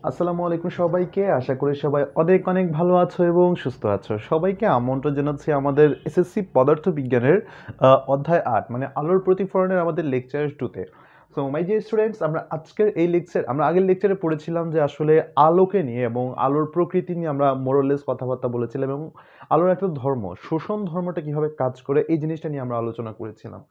আসসালামু আলাইকুম সবাইকে। আশা করি সবাই অনেক অনেক ভালো আছো এবং সুস্থ আছো। সবাইকে আমন্ত্রণ জানাচ্ছি আমাদের এসএসসি পদার্থবিজ্ঞানের অধ্যায় ৮ মানে আলোর প্রতিফলনের আমাদের লেকচার 2 তে। সো মাই ডিয়ার স্টুডেন্টস, আমরা আগের লেকচারে পড়েছিলাম যে আসলে আলোকে নিয়ে এবং আলোর প্রকৃতি নিয়ে আমরা মোরলেস কথাবার্তা বলেছিলাম এবং আলোর একটা ধর্ম, শোষণ ধর্মটা কিভাবে কাজ করে এই জিনিসটা নিয়ে আমরা আলোচনা করেছিলাম।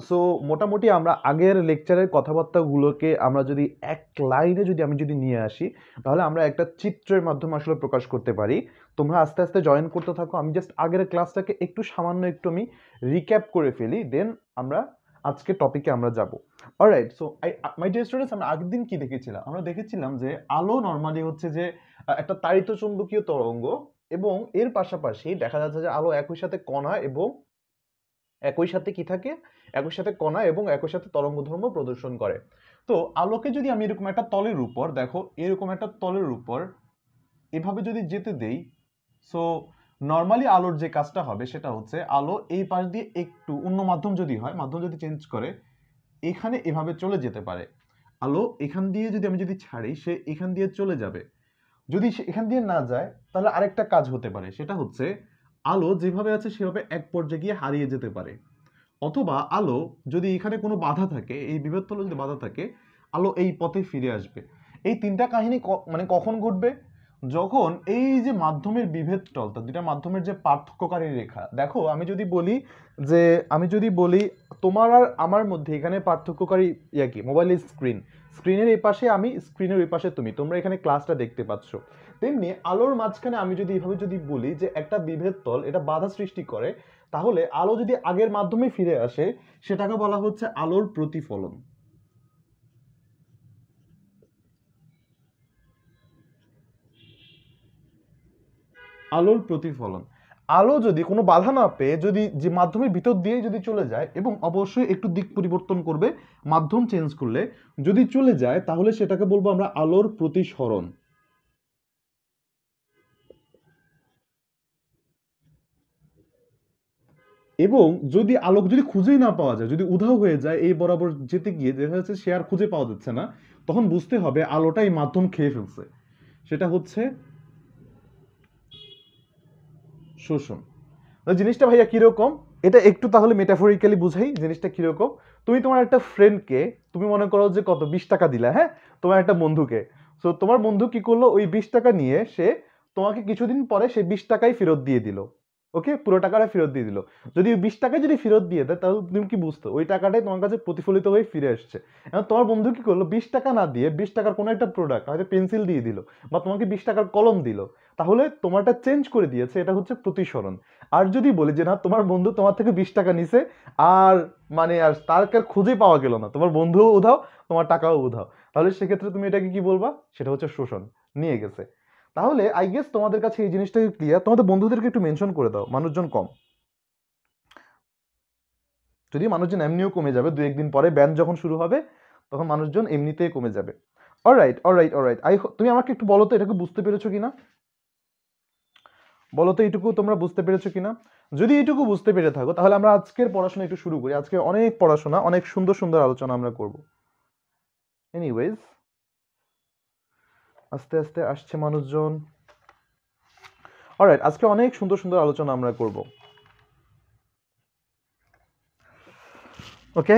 সো মোটামুটি আমরা আগের লেকচারের কথাবার্তাগুলোকে আমরা যদি এক লাইনে আমি যদি নিয়ে আসি, তাহলে আমরা একটা চিত্রের মাধ্যমে আসলে প্রকাশ করতে পারি। তোমরা আস্তে আস্তে জয়েন করতে থাকো। আমি জাস্ট আগের ক্লাসটাকে একটু আমি রিক্যাপ করে ফেলি, দেন আমরা আজকে টপিকে আমরা যাব। Alright, so my dear students, আমরা আগের দিন কি দেখেছিলাম? আমরা দেখেছিলাম যে আলো নর্মালি হচ্ছে যে একটা তাড়িত চুম্বকীয় তরঙ্গ, এবং এর পাশাপাশি দেখা যাচ্ছে যে আলো একই সাথে কণা এবং একই সাথে কি থাকে, একই সাথে কণা এবং একই সাথে তরঙ্গধর্ম প্রদর্শন করে। তো আলোকে যদি আমি এরকম একটা তলের উপর, দেখো এরকম একটা তলের উপর এভাবে যদি যেতে দেই, সো নর্মালি আলোর যে কাজটা হবে সেটা হচ্ছে আলো এই পাশ দিয়ে একটু অন্য মাধ্যম যদি হয়, মাধ্যম যদি চেঞ্জ করে, এখানে এভাবে চলে যেতে পারে। আলো এখান দিয়ে যদি ছাড়ি, সে এখান দিয়ে চলে যাবে। যদি সে এখান দিয়ে না যায়, তাহলে আরেকটা কাজ হতে পারে, সেটা হচ্ছে আলো যেভাবে আছে সেভাবে এক পর্যায়ে গিয়ে হারিয়ে যেতে পারে। অথবা আলো যদি এখানে কোনো বাধা থাকে, এই বিভেদ তলে যদি বাধা থাকে, আলো এই পথে ফিরে আসবে। এই তিনটা কাহিনী মানে কখন ঘটবে? যখন এই যে মাধ্যমের বিভেদ তল, দুটা মাধ্যমের যে পার্থক্যকারী রেখা, দেখো যে আমি যদি বলি তোমার আর আমার মধ্যে এখানে পার্থক্যকারী কি, মোবাইলের স্ক্রিনের এই পাশে আমি, স্ক্রিনের ওই পাশে তুমি, তোমরা এখানে ক্লাসটা দেখতে পাচ্ছ। তেমনি আলোর মাঝখানে আমি যদি এভাবে বলি যে একটা বিভেদ তল এটা বাধা সৃষ্টি করে, তাহলে আলো যদি আগের মাধ্যমে ফিরে আসে, সেটাকে বলা হচ্ছে আলোর প্রতিফলন। আলোর প্রতিফলন। আলো যদি কোনো বাধা না পেয়ে যদি যে মাধ্যমের ভিতর দিয়ে যদি চলে যায়, এবং অবশ্যই একটু দিক পরিবর্তন করবে মাধ্যম চেঞ্জ করলে, যদি চলে যায় তাহলে সেটাকে বলবো আমরা আলোর প্রতিসরণ। এবং যদি আলোক যদি খুঁজেই না পাওয়া যায়, যদি উধাও হয়ে যায়, এই বরাবর যেতে গিয়ে দেখা যাচ্ছে সে আর খুঁজে পাওয়া যাচ্ছে না, তখন বুঝতে হবে আলোটা এই মাধ্যম খেয়ে ফেলছে। সেটা হচ্ছে শোষণ। জিনিসটা ভাইয়া কিরকম, এটা একটু তাহলে মেটাফরিক্যালি বুঝাই জিনিসটা কিরকম। তুমি তোমার একটা ফ্রেন্ডকে, তুমি মনে করো যে কত 20 টাকা দিলা, হ্যাঁ, তোমার একটা বন্ধুকে। সো তোমার বন্ধু কি করলো, ওই 20 টাকা নিয়ে সে তোমাকে কিছুদিন পরে সে 20 টাকাই ফেরত দিয়ে দিল। ওকে, পুরো টাকাটা ফেরত দিয়ে দিল। যদি ওই 20 টাকায় যদি ফেরত দিয়ে দেয়, তাহলে তুমি কি বুঝতো ওই টাকাটাই তোমার কাছে প্রতিফলিত হয়ে ফিরে আসছে। এখন তোমার বন্ধু কি করলো, 20 টাকা না দিয়ে 20 টাকার কোনো একটা প্রোডাক্ট, হয়তো পেন্সিল দিয়ে দিল বা তোমাকে 20 টাকার কলম দিল, তাহলে তোমারটা চেঞ্জ করে দিয়েছে, এটা হচ্ছে প্রতিসরণ। আর যদি বলি যে না, তোমার বন্ধু তোমার থেকে 20 টাকা নিছে, আর মানে আর তার কার খুঁজে পাওয়া গেল না, তোমার বন্ধুও উধাও, তোমার টাকাও উধাও, তাহলে সেক্ষেত্রে তুমি এটাকে কি বলবা? সেটা হচ্ছে শোষণ, নিয়ে গেছে। তাহলে আই গেস তোমাদের কাছে এই জিনিসটা ক্লিয়ার। তোমাদের বন্ধুদেরকে একটু মেনশন করে দাও মানুষজন কম, যদি মানুষজন এমনিও কমে যাবে, 2-1 দিন পরে ব্যান যখন শুরু হবে, তখন মানুষজন এমনিতেই কমে যাবে। অলরাইট অলরাইট অলরাইট, তুমি আমাকে একটু বলো তো এটাকে বুঝতে পেরেছো কিনা, বলো তো এইটুকু তোমরা বুঝতে পেরেছো কিনা। যদি এইটুকু বুঝতে পেরে থাকো, তাহলে আমরা আজকের পড়াশোনা একটু শুরু করি। আজকে অনেক পড়াশোনা, অনেক সুন্দর সুন্দর আলোচনা আমরা করব। এনিওয়েজ, আস্তে আস্তে আসছে মানুষজন। অলরাইট, আজকে অনেক সুন্দর সুন্দর আলোচনা আমরা করব। ওকে,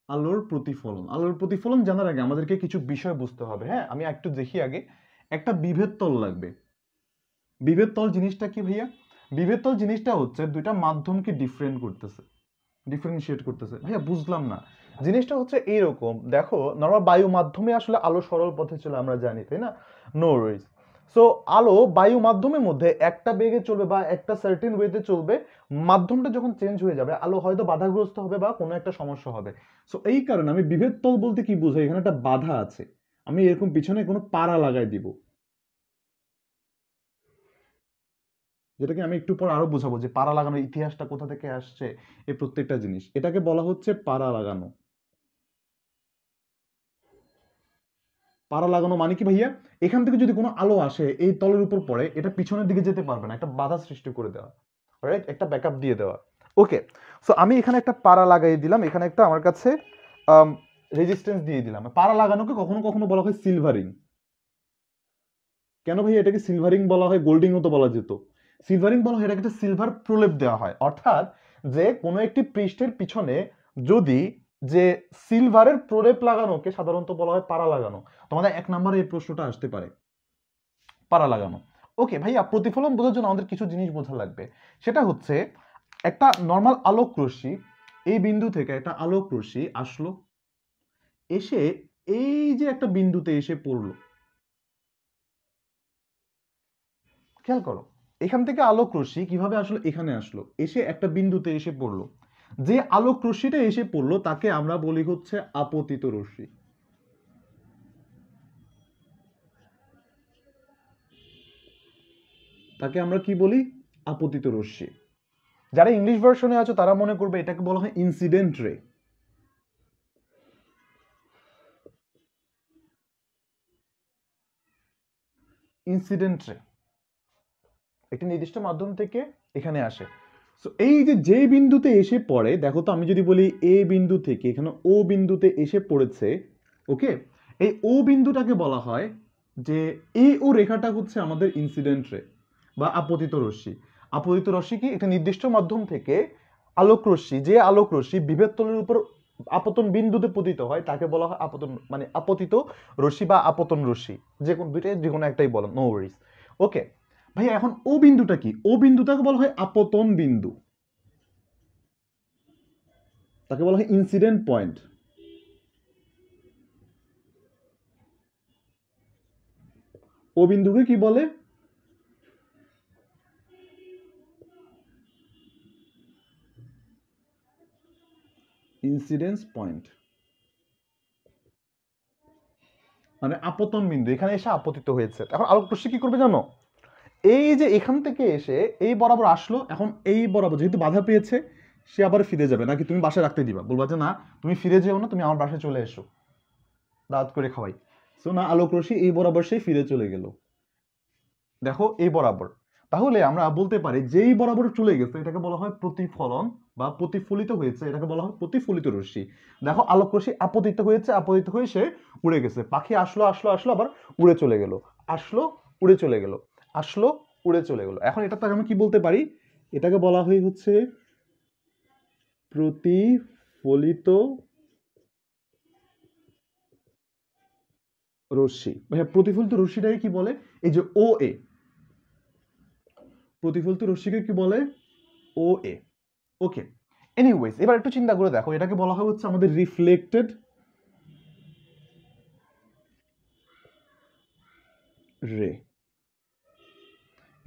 আলোর প্রতিফলন। আলোর প্রতিফলন জানার আগে আমাদেরকে কিছু বিষয় বুঝতে হবে। হ্যাঁ, আমি একটু দেখি আগে। একটা বিভেদ তল লাগবে। বিভেদ তল জিনিসটা কি ভাইয়া? বিভেদ তল জিনিসটা হচ্ছে দুইটা মাধ্যমকে ডিফারেন্সিয়েট করতেছে। ভাইয়া বুঝলাম না। জিনিসটা হচ্ছে এইরকম, দেখো নর্মাল বায়ু মাধ্যমে আসলে আলো সরল পথে চলে, আমরা জানি, তাই না? No worries. সো আলো বায়ু মাধ্যমের মধ্যে একটা বেগে চলবে বা একটা সার্টেন ওয়েতে চলবে। মাধ্যমটা যখন চেঞ্জ হয়ে যাবে, আলো হয়তো বাধাগ্রস্ত হবে বা কোনো একটা সমস্যা হবে। সো এই কারণে আমি বিভেদ তল বলতে কি বুঝাই, এখানে একটা বাধা আছে, আমি এরকম পিছনে কোনো পাড়া লাগাই দিব, যেটাকে আমি একটু পর আরো বুঝাবো যে পাড়া লাগানোর ইতিহাসটা কোথা থেকে আসছে, এই প্রত্যেকটা জিনিস, এটাকে বলা হচ্ছে পাড়া লাগানো। পাড়া লাগানো মানে কি ভাইয়া, এখান থেকে যদি কোনো আলো আসে এই তলের উপর পড়ে, এটা পিছনের দিকে যেতে পারবে না, একটা বাধা সৃষ্টি করে দেওয়া, রাইট, একটা ব্যাকআপ দিয়ে দেওয়া। ওকে, সো আমি এখানে একটা পাড়া লাগাই দিলাম, এখানে একটা আমার কাছে রেজিস্ট্যান্স দিয়ে দিলাম। পাড়া লাগানোকে কখনো কখনো বলা হয় সিলভারিং। কেন ভাই এটাকে সিলভারিং বলা হয়, গোল্ডিংও তো বলা যেত। সিলভারিং বলা হয়, এটাকে একটা সিলভার প্রলেপ দেওয়া হয়, অর্থাৎ যে কোনো একটি পৃষ্ঠের পিছনে যদি যে সিলভারের প্রলেপ লাগানোকে সাধারণত বলা হয় পাড়া লাগানো। তোমাদের 1 নম্বরে এই প্রশ্নটা আসতে পারে, পাড়া লাগানো। ওকে ভাইয়া, প্রতিফলন বোঝার জন্য আমাদের কিছু জিনিস বোঝা লাগবে। সেটা হচ্ছে একটা নর্মাল আলোক রশ্মি, এই বিন্দু থেকে একটা আলোক রশ্মি আসলো, এসে এই যে একটা বিন্দুতে এসে পড়লো, খেয়াল করো এখান থেকে আলোক রশ্মি কিভাবে আসলো, এখানে আসলো, এসে একটা বিন্দুতে এসে পড়লো। যে আলোক রশ্মিটা এসে পড়লো তাকে আমরা বলি হচ্ছে আপতিত রশ্মি। তাকে আমরা কি বলি, আপতিত রশ্মি। যারা ইংলিশ ভার্সনে আছো তারা মনে করবে এটাকে বলা হয় ইনসিডেন্ট রে। ইনসিডেন্ট রে একটি নির্দিষ্ট মাধ্যম থেকে এখানে আসে। সো এই যে যে বিন্দুতে এসে পড়ে, দেখো তো আমি যদি বলি এ বিন্দু থেকে এখানে ও বিন্দুতে এসে পড়েছে, ওকে, এই ও বিন্দুটাকে বলা হয় যে এই ও রেখাটা হচ্ছে আমাদের ইনসিডেন্ট রে বা আপতিত রশ্মি। আপতিত রশ্মি কি, একটা নির্দিষ্ট মাধ্যম থেকে আলোক রশ্মি, যে আলোক রশ্মি বিভেদ তলের উপর আপতন বিন্দুতে পতিত হয় তাকে বলা হয় আপতন, মানে আপতিত রশ্মি বা আপতন রশ্মি, যে কোন দুইটাই, যে কোনো একটাই বলো, নো ওয়ারিজ। ওকে ভাইয়া, এখন ও বিন্দুটা কি, ও বিন্দুটাকে বলা হয় আপতন বিন্দু, তাকে বলা হয় ইনসিডেন্ট পয়েন্ট। ও বিন্দুকে কি বলে, ইনসিডেন্স পয়েন্ট, মানে আপতন বিন্দু, এখানে এসে আপতিত হয়েছে। এখন আলোক রশ্মি কি করবে জানো, এই যে এখান থেকে এসে এই বরাবর আসলো, এখন এই বরাবর যেহেতু বাধা পেয়েছে সে আবার ফিরে যাবে, নাকি তুমি বাসায় রাখতে দিবা, বলবা যে না তুমি ফিরে যেও না, তুমি আমার বাসায় চলে এসো, দাওয়াত করে খাওয়াই। সো না, আলোক রশ্মি এই বরাবর সে ফিরে চলে গেল, দেখো এই বরাবর। তাহলে আমরা বলতে পারি যেই বরাবর চলে গেছে এটাকে বলা হয় প্রতিফলন বা প্রতিফলিত হয়েছে, এটাকে বলা হয় প্রতিফলিত রশ্মি। দেখো আলোক রশ্মি আপতিত হয়েছে, আপতিত হয়ে সে উড়ে গেছে, পাখি আসলো আসলো আসলো আবার উড়ে চলে গেল, আসলো উড়ে চলে গেল, আসলো উড়ে চলে গেল। এখন এটা তাকে আমি কি বলতে পারি, এটাকে বলা হয় হচ্ছে প্রতিফলিত রশ্মি। ভাইয়া প্রতিফলিত রশ্মিটাকে কি বলে, এই যে ও এ, প্রতিফলিত রশ্মিকে কি বলে, ও এ। ওকে, এনিওয়েজ এবার একটু চিন্তা করে দেখো, এটাকে বলা হয় হচ্ছে আমাদের রিফ্লেক্টেড রে,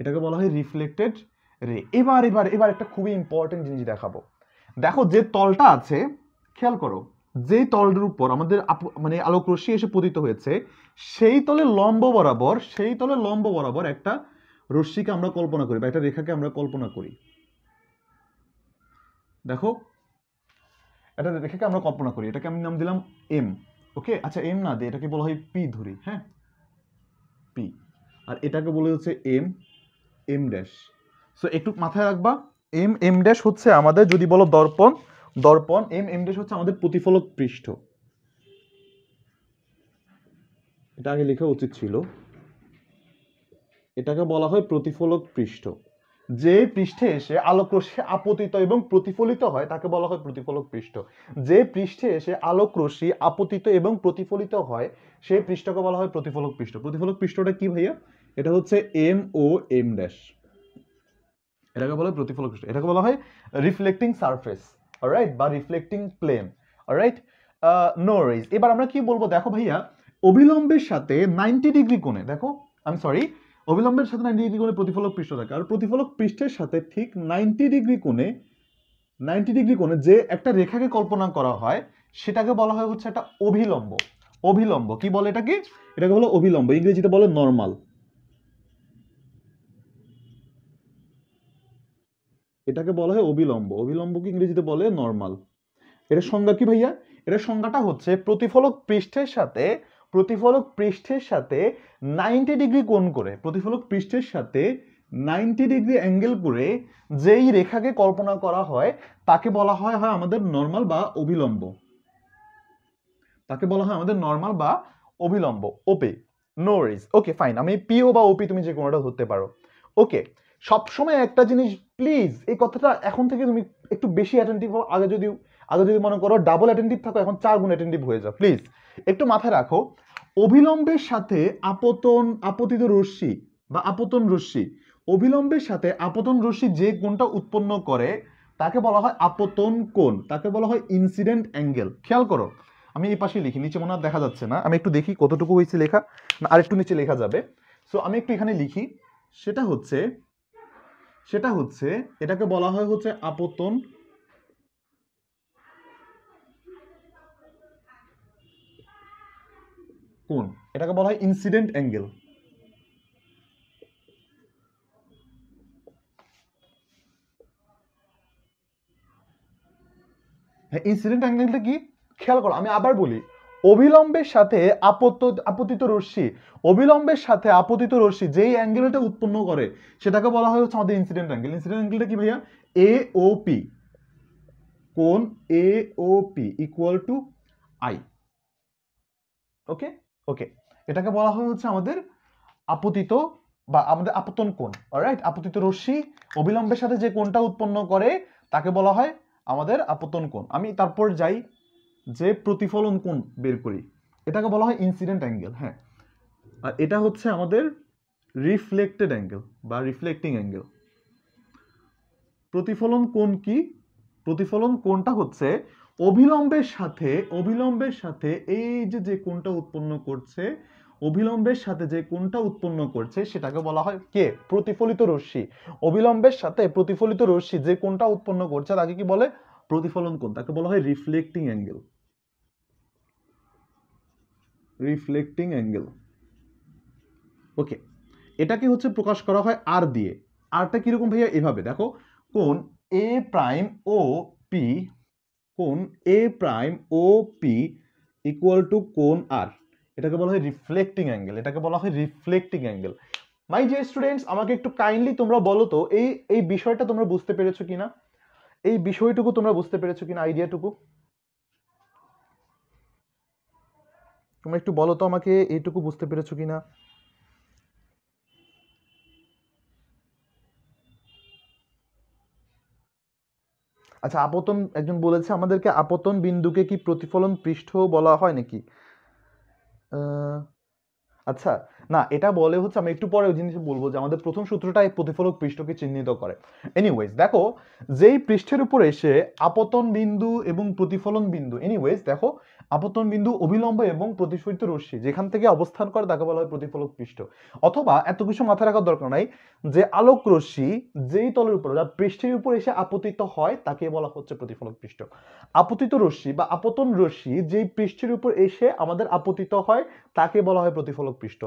এটাকে বলা হয় রিফ্লেক্টেড রে। এবার এবার এবার একটা খুবই ইম্পর্টেন্ট জিনিস দেখাবো। দেখো যে তলটা আছে, খেয়াল করো, যেই তলটার উপর আমাদের মানে আলোক রশ্মি এসে পতিত হয়েছে, সেই তলে লম্ব বরাবর, সেই তলে লম্ব বরাবর একটা রশ্মিকে আমরা কল্পনা করি বা একটা রেখাকে আমরা কল্পনা করি। দেখো একটা রেখাকে আমরা কল্পনা করি, এটাকে আমি নাম দিলাম এম। ওকে, আচ্ছা এম না দিয়ে এটাকে বলা হয় পি ধরি, হ্যাঁ পি, আর এটাকে বলে হচ্ছে এম, এম ড্যাশ। সো একটু মাথায় রাখবা, এম এম ড্যাশ হচ্ছে আমাদের, যদি বলো দর্পণ, দর্পণ, এম এম ড্যাশ হচ্ছে আমাদের প্রতিফলক পৃষ্ঠ। এটা আগে লেখা উচিত ছিল, এটাকে বলা হয় প্রতিফলক পৃষ্ঠ। যে পৃষ্ঠে এসে আলোক রশ্মি আপতিত এবং প্রতিফলিত হয় তাকে বলা হয় প্রতিফলক পৃষ্ঠ। যে পৃষ্ঠে এসে আলোক রশ্মি আপতিত এবং প্রতিফলিত হয় সেই পৃষ্ঠকে বলা হয় প্রতিফলক পৃষ্ঠ। প্রতিফলক পৃষ্ঠটা কি ভাইয়া, এটা হচ্ছে এম ও এম ড্যাশ, এটাকে বলা হয় প্রতিফলক পৃষ্ঠ, এটাকে বলা হয় রিফ্লেক্টিং সারফেস, অলরাইট, বা reflecting plane, alright, no worries. এবার আমরা কি বলবো, দেখো ভাইয়া অবিলম্বের সাথে 90 ডিগ্রি কোণে, দেখো আমি সরি, অবিলম্বের সাথে 90 ডিগ্রি কোণে প্রতিফলক পৃষ্ঠ থাকে, আর প্রতিফলক পৃষ্ঠের সাথে ঠিক 90 ডিগ্রি কোণে, 90 ডিগ্রি কোণে যে একটা রেখাকে কল্পনা করা হয় সেটাকে বলা হয় হচ্ছে একটা অভিলম্ব। অভিলম্ব কি বলে এটাকে, এটাকে বলে অভিলম্ব, ইংরেজিতে বলে নরমাল। এটাকে বলা হয় অবিলম্ব, অবিলম্বকে ইংরেজিতে বলে নরমাল। এটার সংজ্ঞা কি ভাইয়া, এটার সংজ্ঞাটা হচ্ছে প্রতিফলক পৃষ্ঠের সাথে প্রতিফলক পৃষ্ঠের সাথে 90 ডিগ্রি কোণ করে, প্রতিফলক পৃষ্ঠের সাথে 90 ডিগ্রি অ্যাঙ্গেল করে যেই রেখাকে কল্পনা করা হয় তাকে বলা হয় আমাদের নর্মাল বা অভিলম্ব, তাকে বলা হয় আমাদের নর্মাল বা অভিলম্ব, ওপি। নো ওয়ারিজ, ওকে ফাইন, আমি পিও বা ওপি তুমি যে কোনোটা ধরতে পারো। ওকে, সবসময় একটা জিনিস প্লিজ, এই কথাটা এখন থেকে তুমি একটু বেশি অ্যাটেন্টিভ হও। আগে যদি মনে করো ডাবল অ্যাটেন্টিভ থাকো, এখন 4 গুণ অ্যাটেন্টিভ হয়ে যাও প্লিজ। একটু মাথায় রাখো, অভিলম্বের সাথে আপতিত রশ্মি বা আপতন রশ্মি, অভিলম্বের সাথে আপতন রশ্মি যে কোণটা উৎপন্ন করে তাকে বলা হয় আপতন কোণ, তাকে বলা হয় ইনসিডেন্ট অ্যাঙ্গেল। খেয়াল করো, আমি এই পাশে লিখি, নিচে মনে হয় দেখা যাচ্ছে না, আমি একটু দেখি কতটুকু হয়েছে লেখা, না আরেকটু নিচে লেখা যাবে। সো আমি একটু এখানে লিখি, সেটা হচ্ছে এটাকে বলা হয় হচ্ছে আপতন কোণ, এটাকে বলা হয় ইনসিডেন্ট অ্যাঙ্গেল। হ্যাঁ, ইনসিডেন্ট অ্যাঙ্গেলটা কি খেয়াল করো, আমি আবার বলি, অভিলম্বের সাথে আপতিত রশ্মি, অভিলম্বের সাথে আপতিত রশ্মি যেই অ্যাঙ্গেলটা উৎপন্ন করে সেটাকে বলা হয় হচ্ছে আমাদের ইনসিডেন্ট অ্যাঙ্গেল। ইনসিডেন্ট অ্যাঙ্গেলটা কি ভাইয়া? এ ও পি, কোণ A O P equal to I. Okay okay, এটাকে বলা হয় হচ্ছে আমাদের আপতিত বা আমাদের আপতন কোণ। অলরাইট, আপতিত রশ্মি অবিলম্বের সাথে যে কোণটা উৎপন্ন করে তাকে বলা হয় আমাদের আপতন কোণ। আমি তারপর যাই যে প্রতিফলন কোণ বের করি, এটাকে বলা হয় ইনসিডেন্ট অ্যাঙ্গেল। হ্যাঁ, আর এটা হচ্ছে আমাদের রিফ্লেক্টেড অ্যাঙ্গেল বা রিফ্লেক্টিং অ্যাঙ্গেল। প্রতিফলন কোণ কি? প্রতিফলন কোণটা হচ্ছে অভিলম্বের সাথে এই যে কোণটা উৎপন্ন করছে, অভিলম্বের সাথে যে কোণটা উৎপন্ন করছে সেটাকে বলা হয় কে? প্রতিফলিত রশ্মি। অভিলম্বের সাথে প্রতিফলিত রশ্মি যে কোণটা উৎপন্ন করছে তাকে কি বলে? প্রতিফলন কোণ, তাকে বলা হয় reflecting angle. Reflecting angle. Okay, এটাকে হচ্ছে প্রকাশ করা হয় আর দিয়ে। আরটা কিরকম ভাইয়া? এভাবে দেখো, কোণ এ প্রাইম ও পি, কোণ A prime O P equal to কোণ আর, এটাকে বলা হয় রিফ্লেক্টিং অ্যাঙ্গেল, এটাকে বলা হয় reflecting angle. My dear students, আমাকে একটু কাইন্ডলি তোমরা বলো তো এই বিষয়টা তোমরা বুঝতে পেরেছো কিনা, এই বিষয়টুকু তোমরা বুঝতে পেরেছো কিনা, আইডিয়াটুকু তোমরা একটু বলো তো আমাকে, এইটুকু বুঝতে পেরেছো কিনা? আচ্ছা, আপতন একজন বলেছে আমাদেরকে, আপতন বিন্দুকে কি প্রতিফলন পৃষ্ঠ বলা হয় নাকি? আচ্ছা, না এটা বলে হচ্ছে, আমি একটু পরে ওই জিনিস বলবো যে আমাদের প্রথম সূত্রটা এই প্রতিফলক পৃষ্ঠকে চিহ্নিত করে। এনিওয়েজ দেখো, যেই পৃষ্ঠের উপর এসে আপতন বিন্দু এবং প্রতিফলন বিন্দু, এনিওয়েজ দেখো, আপতন বিন্দু অভিলম্ব এবং প্রতিফলিত রশ্মি যেখান থেকে অবস্থান করে তাকে বলা হয় প্রতিফলক পৃষ্ঠ। অথবা এত কিছু মাথায় রাখার দরকার নাই, যে আলোক রশ্মি যেই তলের উপর বা পৃষ্ঠের উপর এসে আপতিত হয় তাকে বলা হচ্ছে প্রতিফলক পৃষ্ঠ। আপতিত রশ্মি বা আপতন রশ্মি যেই পৃষ্ঠের উপর এসে আমাদের আপতিত হয় তাকে বলা হয় প্রতিফলক পৃষ্ঠ।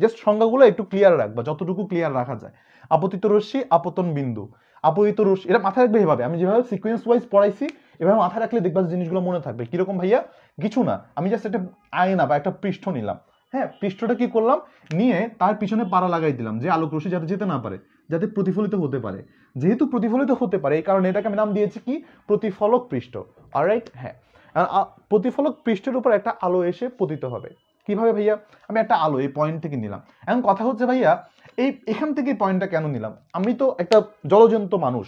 জাস্ট সংজ্ঞাগুলো একটু ক্লিয়ার রাখবা, যতটুকু ক্লিয়ার রাখা যায়। আপতিত রশ্মি, আপতন বিন্দু, আপতিত রশ্মি, এটা মাথায় রাখবে এভাবে, আমি যেভাবে সিকোয়েন্স ওয়াইজ পড়াইছি এভাবে মাথায় রাখলে দেখবা জিনিসগুলো মনে থাকবে। কিরকম ভাইয়া? কিছু না, আমি জাস্ট একটা আয়না বা একটা পৃষ্ঠ নিলাম, হ্যাঁ, পৃষ্ঠটা কি করলাম, নিয়ে তার পিছনে পাড়া লাগাই দিলাম যে আলোক রশ্মি যাতে যেতে না পারে, যাতে প্রতিফলিত হতে পারে। যেহেতু প্রতিফলিত হতে পারে এই কারণে এটাকে আমি নাম দিয়েছি কি? প্রতিফলক পৃষ্ঠ। অলরাইট, হ্যাঁ, প্রতিফলক পৃষ্ঠের উপর একটা আলো এসে পতিত হবে। কিভাবে ভাইয়া? আমি একটা আলো এই পয়েন্ট থেকে নিলাম। এখন কথা হচ্ছে ভাইয়া, এখান থেকে পয়েন্টটা কেন নিলাম? আমি তো একটা জলজন্ত মানুষ,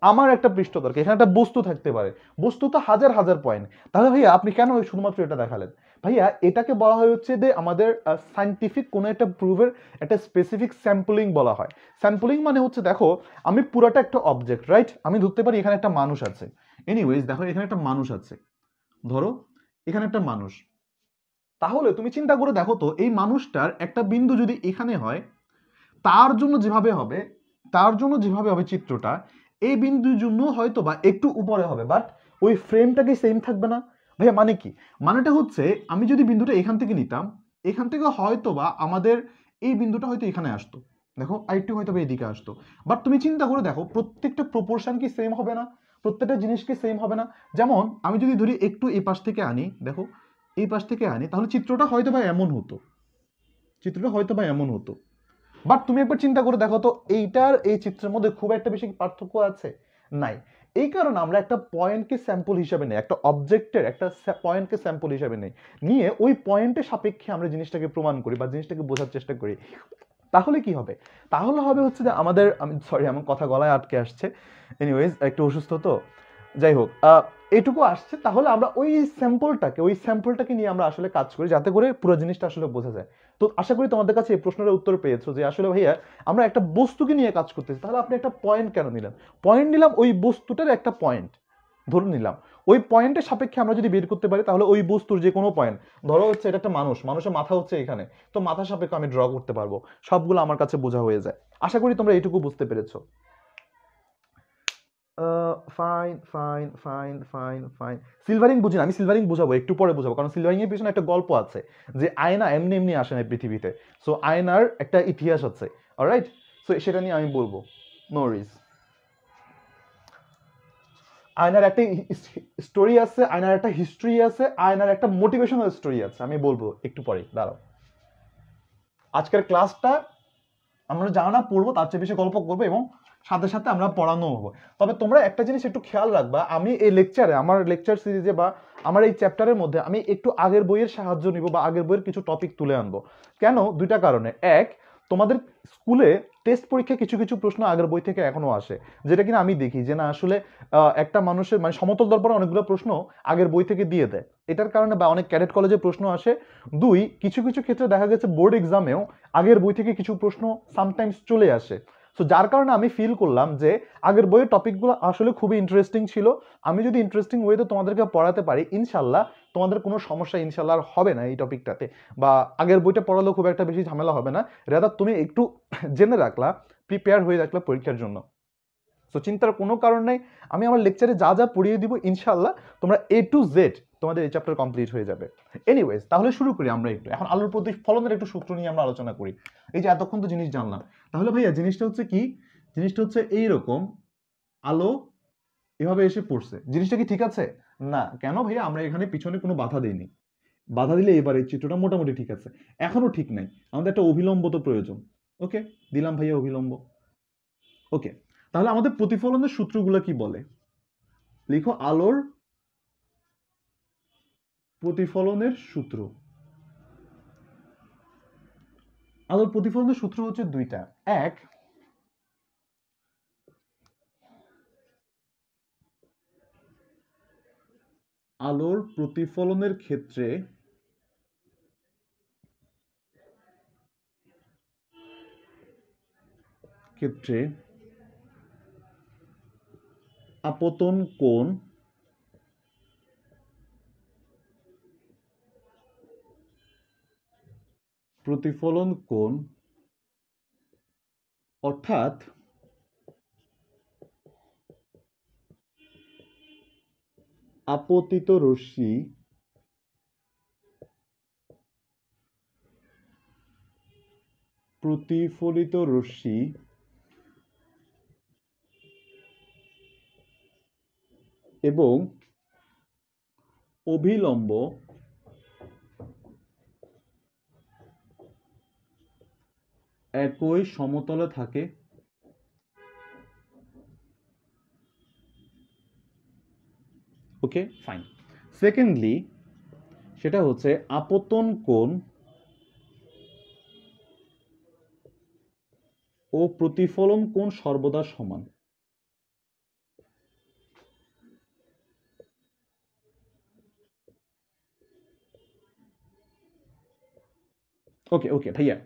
আমার একটা পৃষ্ঠ দরকার, এখানে একটা বস্তু থাকতে পারে, বস্তু তো হাজার হাজার পয়েন্ট। তাহলে ভাইয়া আপনি কেন শুধুমাত্র এটা দেখালেন? ভাইয়া এটাকে বলা হয় হচ্ছে যে আমাদের সায়েন্টিফিক কোনো একটা প্রুফের একটা স্পেসিফিক স্যাম্পলিং বলা হয়। স্যাম্পলিং মানে হচ্ছে, দেখো আমি পুরাটা একটা অবজেক্ট, রাইট, আমি ধরতে পারি এখানে একটা মানুষ আছে। এনিওয়েজ দেখো, এখানে একটা মানুষ আছে, ধরো এখানে একটা মানুষ। তাহলে তুমি চিন্তা করে দেখো তো, এই মানুষটার একটা বিন্দু যদি এখানে হয়, তার জন্য যেভাবে হবে চিত্রটা, এই বিন্দুর জন্য হয়তো বা একটু উপরে হবে, বাট ওই ফ্রেমটা কি সেম থাকবে না? ভাইয়া মানে কি? মানেটা হচ্ছে, আমি যদি বিন্দুটা এখান থেকে নিতাম, এখান থেকে হয়তো বা আমাদের এই বিন্দুটা হয়তো এখানে আসতো, দেখো আরেকটু হয়তো বা এদিকে আসতো। বাট তুমি চিন্তা করে দেখো, প্রত্যেকটা প্রপোর্শন কি সেম হবে না? প্রত্যেকটা জিনিস কি সেম হবে না? যেমন আমি যদি ধরি একটু এই পাশ থেকে আনি, দেখো এই পাশ থেকে আনি, তাহলে চিত্রটা হয়তো বা এমন হতো, বাট তুমি একবার চিন্তা করে দেখো তো এইটার এই চিত্রের মধ্যে খুব একটা বেশি পার্থক্য আছে? নাই। এই কারণে আমরা একটা পয়েন্টকে স্যাম্পল হিসাবে নেই, একটা অবজেক্টের একটা পয়েন্টকে স্যাম্পল হিসাবে নেই, নিয়ে ওই পয়েন্টের সাপেক্ষে আমরা জিনিসটাকে প্রমাণ করি বা জিনিসটাকে বোঝার চেষ্টা করি। তাহলে কি হবে? তাহলে হবে হচ্ছে যে আমাদের, আমি সরি আমার কথা গলায় আটকে আসছে, এনিওয়েজ একটু অসুস্থ তো, যাই হোক এইটুকু আসছে। তাহলে আমরা ওই স্যাম্পলটাকে নিয়ে আমরা আসলে কাজ করি, যাতে করে পুরো জিনিসটা আসলে বোঝা যায়। তো আশা করি তোমাদের কাছে এই প্রশ্নের উত্তর পেয়েছো যে আসলে ভাইয়া আমরা একটা বস্তুকে নিয়ে কাজ করতেছি, তাহলে আপনি একটা পয়েন্ট কেন নিলেন? পয়েন্ট নিলাম ওই বস্তুটার একটা পয়েন্ট ধরে নিলাম, ওই পয়েন্টের সাপেক্ষে আমরা যদি বের করতে পারি তাহলে ওই বস্তুর যে কোনো পয়েন্ট, ধরো হচ্ছে এটা একটা মানুষের মাথা হচ্ছে এখানে, তো মাথা সাপেক্ষে আমি ড্র করতে পারবো, সবগুলো আমার কাছে বোঝা হয়ে যায়। আশা করি তোমরা এইটুকু বুঝতে পেরেছো। Fine fine fine fine fine silvering বুঝি না, আমি সিলভারিং বুঝাবো, একটু পরে বুঝাবো, কারণ সিলভারিং এর পিছনে একটা গল্প আছে যে আয়না এমনি এমনি আসে না পৃথিবীতে, সো আয়নার একটা ইতিহাস আছে, অলরাইট, সো সেটা নিয়ে আমি বলবো, নো ওয়ারিজ। আয়নার একটা স্টোরি আছে, আয়নার একটা হিস্ট্রি আছে, আয়নার একটা মোটিভেশনাল স্টোরি আছে, আমি বলবো একটু পরে, দাঁড়াও। আজকের ক্লাসটা আমরা যা না পড়বো তার চেয়ে বেশি গল্প করবো এবং সাথে সাথে আমরা পড়ানো হবো। তবে তোমরা একটা জিনিস একটু খেয়াল রাখবা, আমি এই লেকচারে, আমার লেকচার সিরিজে বা আমার এই চ্যাপ্টারের মধ্যে আমি একটু আগের বইয়ের সাহায্য নিব বা আগের বইয়ের কিছু টপিক তুলে আনবো। কেন? দুইটা কারণে। এক, তোমাদের স্কুলে টেস্ট পরীক্ষায় কিছু কিছু প্রশ্ন আগের বই থেকে এখনো আসে, যেটা কিনা আমি দেখি যে না আসলে একটা মানুষের মানে সমতল দর্পণে অনেকগুলো প্রশ্ন আগের বই থেকে দিয়ে দেয়, এটার কারণে বা অনেক ক্যাডেট কলেজে প্রশ্ন আসে। দুই, কিছু কিছু ক্ষেত্রে দেখা গেছে বোর্ড এক্সামেও আগের বই থেকে কিছু প্রশ্ন সামটাইমস চলে আসে। সো যার কারণে আমি ফিল করলাম যে আগের বইয়ের টপিকগুলো আসলে খুবই ইন্টারেস্টিং ছিল। আমি যদি ইন্টারেস্টিং ওয়েতে তোমাদেরকে পড়াতে পারি, ইনশাল্লাহ তোমাদের কোনো সমস্যা ইনশাল্লাহ আর হবে না এই টপিকটাতে, বা আগের বইটা পড়ালেও খুব একটা বেশি ঝামেলা হবে না। রাদার তুমি একটু জেনে রাখলা, প্রিপেয়ার হয়ে রাখলা পরীক্ষার জন্য। সো চিন্তার কোনো কারণ নেই, আমি আমার লেকচারে যা যা পড়িয়ে দিব ইনশাল্লাহ তোমরা A to Z তোমাদের এই চ্যাপ্টার কমপ্লিট হয়ে যাবে। এনিওয়েজ, তাহলে শুরু করি আমরা একটু এখন আলোর প্রতিফলনের একটু সূত্র নিয়ে আমরা আলোচনা করি। এই যে এতক্ষণ তো জিনিস জানলাম, তাহলে ভাইয়া জিনিসটা হচ্ছে কি? জিনিসটা হচ্ছে এইরকম, আলো এভাবে এসে পড়ছে, জিনিসটা কি ঠিক আছে? না। কেন ভাইয়া? আমরা এখানে পিছনে কোনো বাধা দিইনি, বাধা দিলে এবার এই চিত্রটা মোটামুটি ঠিক আছে, এখনো ঠিক নাই, আমাদের একটা অভিলম্ব তো প্রয়োজন। ওকে, দিলাম ভাইয়া অভিলম্ব। ওকে, তাহলে আমাদের প্রতিফলনের সূত্রগুলো কি বলে? লিখো আলোর প্রতিফলনের সূত্র। আলোর প্রতিফলনের সূত্র হচ্ছে দুইটা। এক, আলোর প্রতিফলনের ক্ষেত্রে আপতন কোণ প্রতিফলন কোণ, অর্থাৎ আপতিত রশ্মি প্রতিফলিত রশ্মি এবং অভিলম্ব একই সমতলে থাকে। Okay fine. সেকেন্ডলি, সেটা হচ্ছে আপতন কোণ ও প্রতিফলন কোণ সর্বদা সমান। ওকে ওকে ভাইয়া,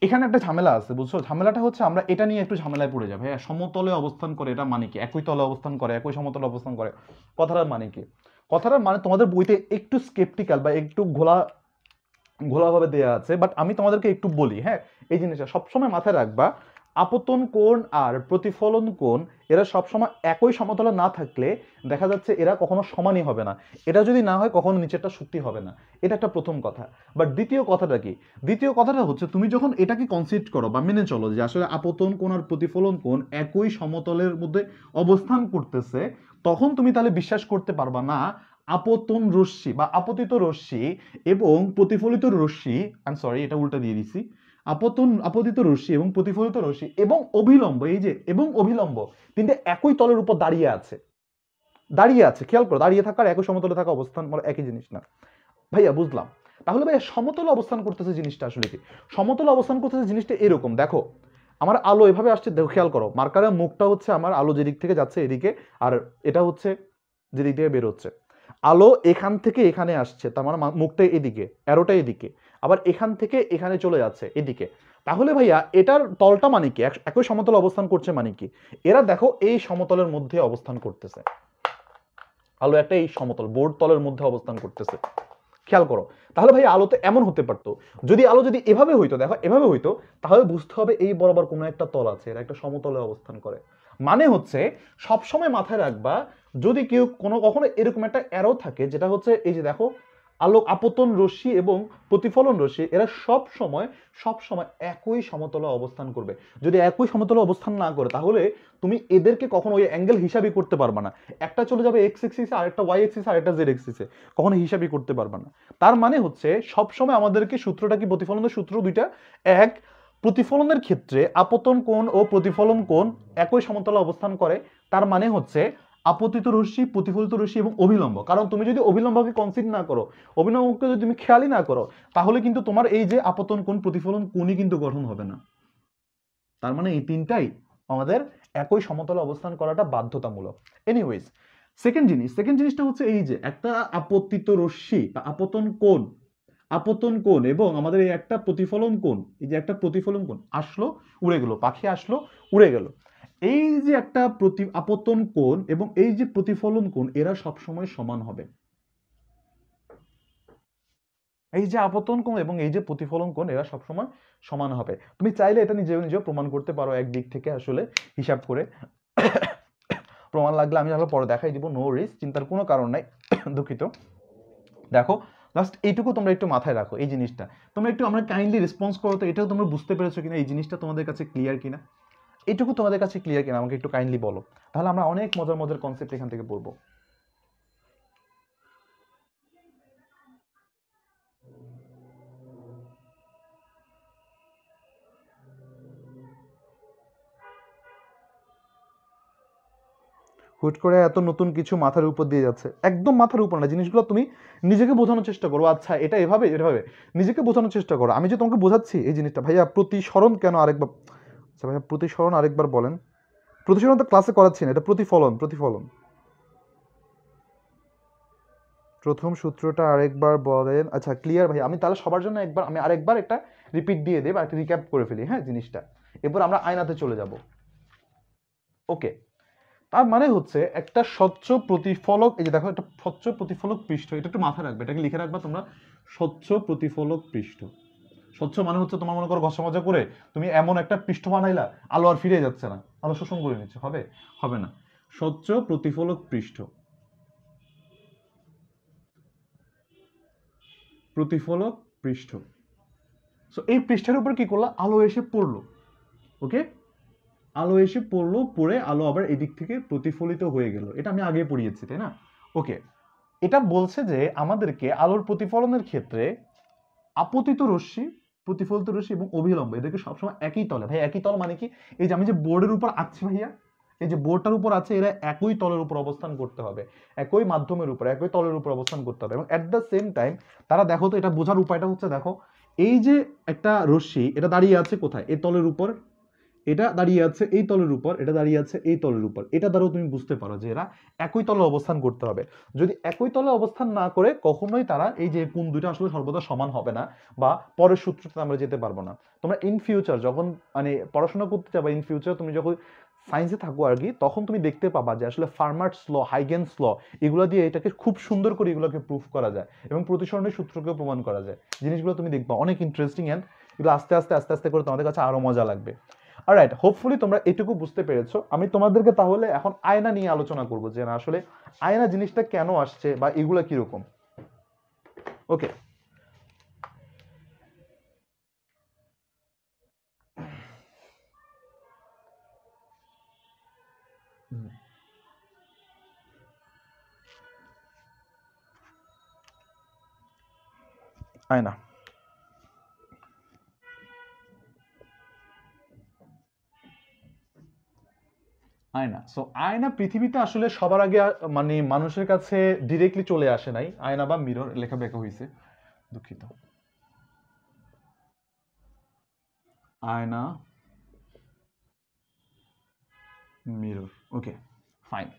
এখানে একটা ঝামেলা আছে বুঝছো, ঝামেলাটা হচ্ছে আমরা এটা নিয়ে একটু ঝামেলায় পড়ে যাবো। ভাইয়া সমতলে অবস্থান করে এটা মানে কি? একই তলে অবস্থান করে, একই সমতলে অবস্থান করে, কথাটার মানে কি? কথাটার মানে তোমাদের বইতে একটু স্কেপটিক্যাল বা একটু ঘোলাভাবে দেয়া আছে, বাট আমি তোমাদেরকে একটু বলি। হ্যাঁ, এই জিনিসটা সবসময় মাথায় রাখবা, আপতন কোণ আর প্রতিফলন কোণ এরা সবসময় একই সমতলে না থাকলে দেখা যাচ্ছে এরা কখনো সমানই হবে না। এটা যদি না হয় কখনো নিচেরটা সত্যি হবে না, এটা একটা প্রথম কথা। বাট দ্বিতীয় কথাটা কি? দ্বিতীয় কথাটা হচ্ছে তুমি যখন এটাকে কনসিডার করো বা মেনে চলো যে আসলে আপতন কোণ আর প্রতিফলন কোণ একই সমতলের মধ্যে অবস্থান করতেছে, তখন তুমি তাহলে বিশ্বাস করতে পারবা না আপতন রশ্মি বা আপতিত রশ্মি এবং প্রতিফলিত রশ্মি, আই সরি এটা উল্টা দিয়ে দিছি, আপতিত রশ্মি এবং প্রতিফলিত রশ্মি এবং অভিলম্ব, এই যে এবং অভিলম্ব তিনটে একই তলের উপর দাঁড়িয়ে আছে, খেয়াল করো, দাঁড়িয়ে থাকার একই সমতলে থাকা অবস্থান মানে একই জিনিস না। ভাইয়া বুঝলাম। তাহলে ভাইয়া সমতলে অবস্থান করতেছে জিনিসটা আসলে কি? সমতলে অবস্থান করতেছে জিনিসটা এরকম, দেখো আমার আলো এভাবে আসছে, দেখো খেয়াল করো, মার্কারের মুখটা হচ্ছে আমার আলো যেদিক থেকে যাচ্ছে এদিকে, আর এটা হচ্ছে যেদিক থেকে বের হচ্ছে। আলো এখান থেকে এখানে আসছে, তার মানে মুখটা এদিকে, অ্যারোটা এদিকে, আবার এখান থেকে এখানে চলে যাচ্ছে এদিকে। তাহলে ভাইয়া এটার তলটা মানে কি? একই সমতলে অবস্থান করছে মানে কি? এরা দেখো এই সমতলের মধ্যে অবস্থান করতেছে, আলো একটা এই সমতল বোর্ড তলের মধ্যে অবস্থান করতেছে, খেয়াল করো। তাহলে ভাই আলো তো এমন হতে পারতো, যদি এভাবে হইতো, দেখো এভাবে হইতো, তাহলে বুঝতে হবে এই বরাবর কোনো একটা তল আছে, এরা একটা সমতলে অবস্থান করে। মানে হচ্ছে সবসময় মাথায় রাখবা, যদি কেউ কখনো এরকম একটা অ্যারো থাকে যেটা হচ্ছে এই যে দেখো, আলো আপতন রশ্মি এবং প্রতিফলন রশ্মি এরা সব সময় একই সমতলে অবস্থান করবে। যদি একই সমতলে অবস্থান না করে তাহলে তুমি এদেরকে কখনো ওই অ্যাঙ্গেল হিসাবই করতে পারবে না। একটা চলে যাবে এক্স এক্সিসে, আরেকটা ওয়াই এক্সিসে, আরেকটা জেড এক্সিসে, কখনো হিসাবই করতে পারবে না। তার মানে হচ্ছে সবসময় আমাদেরকে সূত্রটা কি, প্রতিফলনের সূত্র দুইটা। এক, প্রতিফলনের ক্ষেত্রে আপতন কোণ ও প্রতিফলন কোণ একই সমতলে অবস্থান করে, তার মানে হচ্ছে আপতিত রশ্মি, প্রতিফলিত রশ্মি এবং অভিলম্ব। কারণ তুমি যদি অভিলম্বকে কনসিডার না করো, অভিলম্বকে যদি তুমি খেয়ালই না করো, তাহলে কিন্তু তোমার এই যে আপতন কোণ প্রতিফলন কোণই কিন্তু গঠন হবে না। তার মানে এই তিনটাই আমাদের একই সমতলে অবস্থান করাটা বাধ্যতামূলক। এনিওয়েজ, সেকেন্ড জিনিসটা হচ্ছে এই যে একটা আপতিত রশ্মি বা আপতন কোণ এবং আমাদের এই একটা প্রতিফলন কোণ, এই যে একটা প্রতিফলন কোণ আসলো, উড়ে গেল, পাখি আসলো, উড়ে গেল। এই যে একটা আপতন কোণ এবং এই যে প্রতিফলন কোণ এরা সবসময় সমান হবে। এই যে আপতন কোণ এবং এই যে প্রতিফলন কোণ এরা সবসময় সমান হবে। তুমি চাইলে এটা নিজেও প্রমাণ করতে পারো একদিক থেকে আসলে হিসাব করে। প্রমাণ লাগলে আমি তাহলে পরে দেখাই দিব, নো রিস্ক, চিন্তার কোনো কারণ নাই। দুঃখিত। দেখো জাস্ট এইটুকু তোমরা একটু মাথায় রাখো, এই জিনিসটা তোমরা একটু আমরা কাইন্ডলি রেসপন্স করো তো, এটাও তোমরা বুঝতে পেরেছো কিনা, এই জিনিসটা তোমাদের কাছে ক্লিয়ার কিনা, এইটুকু তোমাদের কাছে ক্লিয়ার কিনা আমাকে একটু কাইন্ডলি বলো, তাহলে আমরা অনেক মজার মজার কনসেপ্ট এখান থেকে পড়বো। হুট করে এত নতুন কিছু মাথার উপর দিয়ে যাচ্ছে, একদম মাথার উপর না, জিনিসগুলো তুমি নিজেকে বোঝানোর চেষ্টা করো, আচ্ছা এটা এভাবে নিজেকে বোঝানোর চেষ্টা করো। আমি যে তোমাকে বোঝাচ্ছি এই জিনিসটা, ভাইয়া প্রতিসরণ কেন আরেকবার, আচ্ছা ভাইয়া প্রতিসরণ আরেকবার বলেন। প্রতিসরণ তো ক্লাসে করাচ্ছি না, এটা প্রতিফলন। প্রথম সূত্রটা আরেকবার বলেন। আচ্ছা ক্লিয়ার ভাই, আমি তাহলে সবার জন্য আমি আরেকবার একটা রিপিট দিয়ে দেব, একটা রিক্যাপ করে ফেলি, হ্যাঁ জিনিসটা, এরপর আমরা আয়নাতে চলে যাব। ওকে, তার মানে হচ্ছে একটা স্বচ্ছ প্রতিফলক, এই যে দেখো একটা স্বচ্ছ প্রতিফলক পৃষ্ঠ, এটা একটু মাথায় রাখবে, এটাকে লিখে রাখবা তোমরা, স্বচ্ছ প্রতিফলক পৃষ্ঠ। স্বচ্ছ মানে হচ্ছে তোমার মনে করো ঘষা মাজা করে তুমি এমন একটা পৃষ্ঠ বানাইলা, আলো আর ফিরে যাচ্ছে না, আলো শোষণ করে নিচ্ছে, হবে না। স্বচ্ছ প্রতিফলক পৃষ্ঠ, প্রতিফলক পৃষ্ঠ। সো এই পৃষ্ঠের উপর কি করলো, আলো এসে পড়লো। ওকে, আলো এসে পড়লো, পড়ে আলো আবার এদিক থেকে প্রতিফলিত হয়ে গেল, এটা আমি আগে পড়িয়েছি তাই না? ওকে, এটা বলছে যে আমাদেরকে আলোর প্রতিফলনের ক্ষেত্রে আপতিত রশ্মি, প্রতিফলিত রশ্মি এবং অভিলম্ব এদেরকে সবসময় একই তলে, ভাই একই তল মানে কি, এই যে আমি যে বোর্ডের উপর আঁকছি ভাইয়া, এই যে বোর্ডটার উপর আছে, এরা একই তলের উপর অবস্থান করতে হবে, একই মাধ্যমের উপর, একই তলের উপর অবস্থান করতে হবে, এবং এট দ্য সেম টাইম তারা, দেখো তো এটা বোঝার উপায়টা হচ্ছে, দেখো এই যে একটা রশ্মি এটা দাঁড়িয়ে আছে কোথায়, এই তলের উপর, এটা দাঁড়িয়ে আছে এই তলের উপর, এটা দাঁড়িয়ে আছে এই তলের উপর, এটা দ্বারাও তুমি বুঝতে পারো যে এরা একই তলে অবস্থান করতে হবে। যদি একই তলে অবস্থান না করে কখনোই তারা এই যে কোণ দুইটা আসলে সর্বদা সমান হবে না, বা পরের সূত্রতে আমরা যেতে পারবো না। তোমরা ইন ফিউচার যখন মানে পড়াশোনা করতে যাবে, ইন ফিউচার তুমি যখন সায়েন্সে থাকো আর কি, তখন তুমি দেখতে পাবা যে আসলে ফার্মার্স ল, হাইগেনস ল, এগুলো দিয়ে এটাকে খুব সুন্দর করে এগুলোকে প্রুফ করা যায় এবং প্রতিসরণের সূত্রকেও প্রমাণ করা যায়। জিনিসগুলো তুমি দেখবা অনেক ইন্টারেস্টিং, অ্যান্ড এগুলো আস্তে আস্তে করে তোমাদের কাছে আরো মজা লাগবে। অলরাইট, হোপফুলি তোমরা এটুকু বুঝতে পেরেছো। আমি তোমাদেরকে তাহলে এখন আয়না নিয়ে আলোচনা করবো, যে না আসলে আয়না জিনিসটা কেন আসছে বা এগুলা কিরকম। ওকে, আয়না। আয়না, সো আয়না পৃথিবীতে আসলে সবার আগে মানে মানুষের কাছে ডিরেক্টলি চলে আসে নাই। আয়না বা মিরর লেখা বেঁকা হয়েছে, দুঃখিত। আয়না, মিরর, ওকে ফাইন।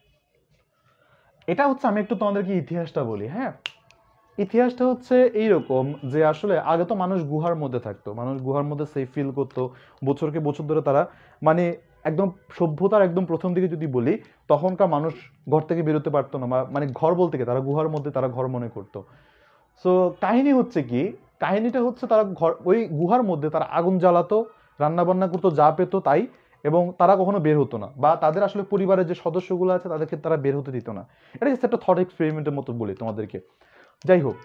এটা হচ্ছে, আমি একটু তোমাদেরকে ইতিহাসটা বলি, হ্যাঁ। ইতিহাসটা হচ্ছে এইরকম যে আসলে আগে তো মানুষ গুহার মধ্যে থাকতো, মানুষ গুহার মধ্যে সেফ ফিল করতো, বছরকে বছর ধরে তারা মানে একদম সভ্যতার একদম প্রথম দিকে যদি বলি, তখনকার মানুষ ঘর থেকে বেরোতে পারতো না, মানে ঘর বলতে কি তারা গুহার মধ্যে তারা ঘর মনে করতো। সো কাহিনী হচ্ছে কি, কাহিনীটা হচ্ছে তারা ঘর ওই গুহার মধ্যে তারা আগুন জ্বালাতো, রান্না বান্না করতো, যা পেতো তাই, এবং তারা কখনো বের হতো না, বা তাদের আসলে পরিবারের যে সদস্যগুলো আছে তাদেরকে তারা বের হতে দিত না। এটা জাস্ট একটা থট এক্সপেরিমেন্টের মতো বলি তোমাদেরকে। যাই হোক,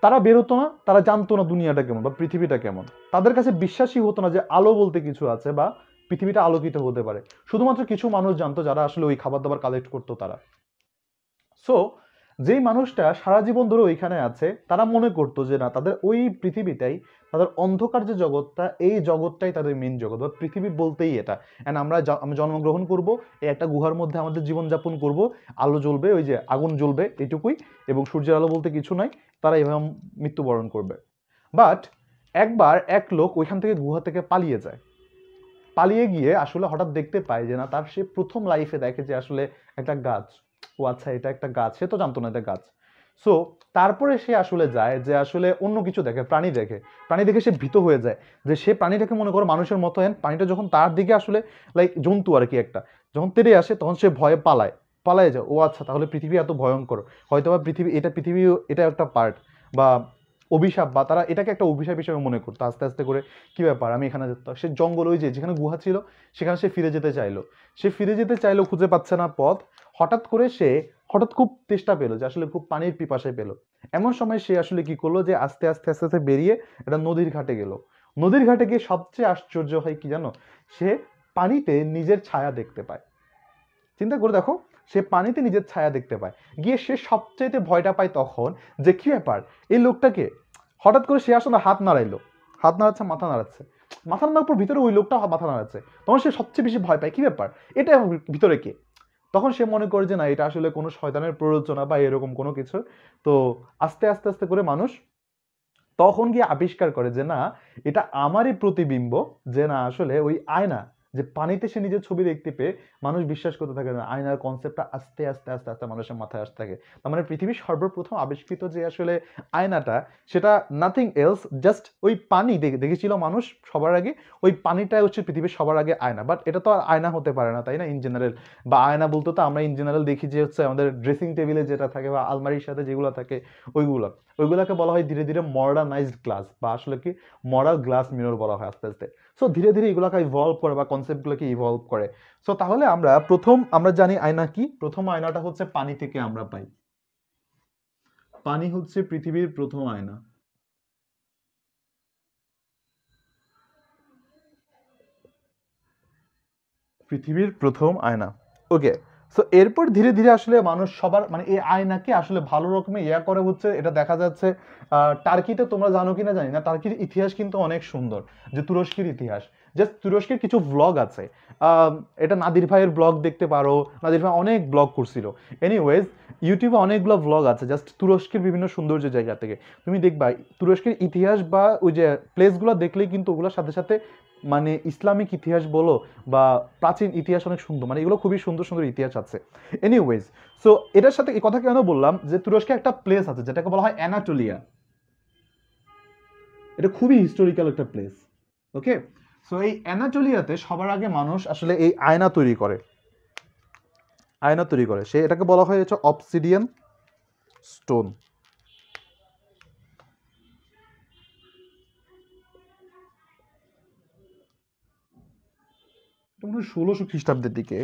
তারা বের হতো না, তারা জানতো না দুনিয়াটা কেমন বা পৃথিবীটা কেমন, তাদের কাছে বিশ্বাসই হতো না যে আলো বলতে কিছু আছে বা পৃথিবীটা আলোকিত হতে পারে। শুধুমাত্র কিছু মানুষ জানতো যারা আসলে ওই খাবার দাবার কালেক্ট করতো তারা। সো যেই মানুষটা সারা জীবন ধরে ওইখানে আছে, তারা মনে করতো যে না, তাদের ওই পৃথিবীটাই, তাদের অন্ধকার যে জগৎটা, এই জগৎটাই তাদের মেন জগৎ বা পৃথিবী বলতেই এটা। অ্যান্ড আমি জন্মগ্রহণ করব, এই একটা গুহার মধ্যে আমাদের জীবনযাপন করব, আলো জ্বলবে, ওই যে আগুন জ্বলবে, এটুকুই, এবং সূর্যের আলো বলতে কিছু নাই, তারা এভাবে মৃত্যুবরণ করবে। বাট একবার এক লোক ওইখান থেকে গুহা থেকে পালিয়ে যায়। পালিয়ে গিয়ে আসলে হঠাৎ দেখতে পায় যে না, তার সে প্রথম লাইফে দেখে যে আসলে একটা গাছ, ও আচ্ছা এটা একটা গাছ, সে তো জানতো না এটা গাছ। সো তারপরে সে আসলে যায় যে আসলে অন্য কিছু দেখে, প্রাণী দেখে, প্রাণী দেখে সে ভীত হয়ে যায়, যে সে প্রাণীটাকে মনে করো মানুষের মতো, প্রাণীটা যখন তার দিকে আসলে লাইক জন্তু আর কি একটা, যখন তেড়ে আসে তখন সে ভয়ে পালায় যায়। ও আচ্ছা, তাহলে পৃথিবী এত ভয়ঙ্কর, হয়তো বা পৃথিবী এটা একটা পার্ট বা অভিশাপ, বা তারা এটাকে একটা অভিশাপ হিসেবে মনে করতো। আস্তে আস্তে করে কি ব্যাপার, আমি এখানে যেতাম, সে জঙ্গল, ওই যে যেখানে গুহা ছিল সেখানে সে ফিরে যেতে চাইলো, খুঁজে পাচ্ছে না পথ। হঠাৎ খুব তেষ্টা পেলো, যে আসলে খুব পানির পিপাসায় পেলো। এমন সময় সে আসলে কি করলো, যে আস্তে আস্তে আস্তে আস্তে বেরিয়ে একটা নদীর ঘাটে গেল। নদীর ঘাটে গিয়ে সবচেয়ে আশ্চর্য হয় কি জানো, সে পানিতে নিজের ছায়া দেখতে পায়। চিন্তা করে দেখো, সে পানিতে নিজের ছায়া দেখতে পায়, গিয়ে সে সবচাইতে ভয়টা পায় তখন, যে কি ব্যাপার, এই লোকটাকে। হঠাৎ করে সে আসলে হাত নাড়াইলো, হাত নাড়াচ্ছে, মাথা নাড়াচ্ছে, মাথা নাড়ার পর ভিতরে ওই লোকটা মাথা নাড়াচ্ছে, তখন সে সবচেয়ে বেশি ভয় পায়, কি ব্যাপার, এটা ভিতরে কে। তখন সে মনে করে যে না, এটা আসলে কোনো শয়তানের প্ররোচনা বা এরকম কোনো কিছু। তো আস্তে আস্তে আস্তে করে মানুষ তখন গিয়ে আবিষ্কার করে যে না, এটা আমারই প্রতিবিম্ব, যে না আসলে ওই আয়না, যে পানিতে সে নিজের ছবি দেখতে পেয়ে মানুষ বিশ্বাস করতে থাকে না, আয়নার কনসেপ্টটা আস্তে আস্তে আস্তে আস্তে মানুষের মাথায় আসতে থাকে। তার মানে পৃথিবীর সর্বপ্রথম আবিষ্কৃত যে আসলে আয়নাটা, সেটা নাথিং এলস, জাস্ট ওই পানি দেখেছিল মানুষ সবার আগে, ওই পানিটাই হচ্ছে পৃথিবীর সবার আগে আয়না। বাট এটা তো আর আয়না হতে পারে না, তাই না, ইন জেনারেল। বা আয়না বলতে তো আমরা ইন জেনারেল দেখি যে হচ্ছে আমাদের ড্রেসিং টেবিলে যেটা থাকে বা আলমারির সাথে যেগুলো থাকে, ওইগুলো, ওইগুলোকে বলা হয় ধীরে ধীরে মডার্নাইজড গ্লাস, বা আসলে কি মডার্ন গ্লাস মিরর বলা হয় আস্তে আস্তে। সো ধীরে ধীরে এগুলোকে ইভলভ করে বা কনসেপ্টগুলোকে ইভলভ করে। সো তাহলে আমরা জানি আয়না কি, প্রথম আয়নাটা হচ্ছে পানি থেকে আমরা পাই। পানি হচ্ছে পৃথিবীর প্রথম আয়না। পৃথিবীর প্রথম আয়না, ওকে। সো এরপর ধীরে ধীরে আসলে মানুষ সবার মানে এই আয়নাকে আসলে ভালো রকমের করে হচ্ছে, এটা দেখা যাচ্ছে টার্কিতে, তোমরা জানো কিনা জানি না, টার্কির ইতিহাস কিন্তু অনেক সুন্দর, যে তুরস্কের ইতিহাস। জাস্ট তুরস্কের কিছু ব্লগ আছে, আহ, এটা নাদির ভাইয়ের ব্লগ দেখতে পারো, নাদির ভাই অনেক ব্লগ করছিল। এনিওয়েজ, ইউটিউবে অনেকগুলো ব্লগ আছে জাস্ট তুরস্কের বিভিন্ন সৌন্দর্য জায়গা থেকে। তুমি দেখবা তুরস্কের ইতিহাস বা ওই যে প্লেসগুলো দেখলেই কিন্তু ওগুলোর সাথে সাথে মানে ইসলামিক ইতিহাস বলো বা প্রাচীন ইতিহাস অনেক সুন্দর, মানে এগুলো খুবই সুন্দর সুন্দর ইতিহাস আছে। এনিওয়েজ, সো এটার সাথে এই কথা কেন বললাম, যে তুরস্কে একটা প্লেস আছে যেটাকে বলা হয় অ্যানাটোলিয়া। এটা খুবই হিস্টোরিক্যাল একটা প্লেস, ওকে। সো এই অ্যানাটোলিয়াতে সবার আগে মানুষ আসলে এই আয়না তৈরি করে সে এটাকে বলা হয় হচ্ছে অবসিডিয়ান স্টোন। 1600 খ্রিস্টাব্দের দিকে,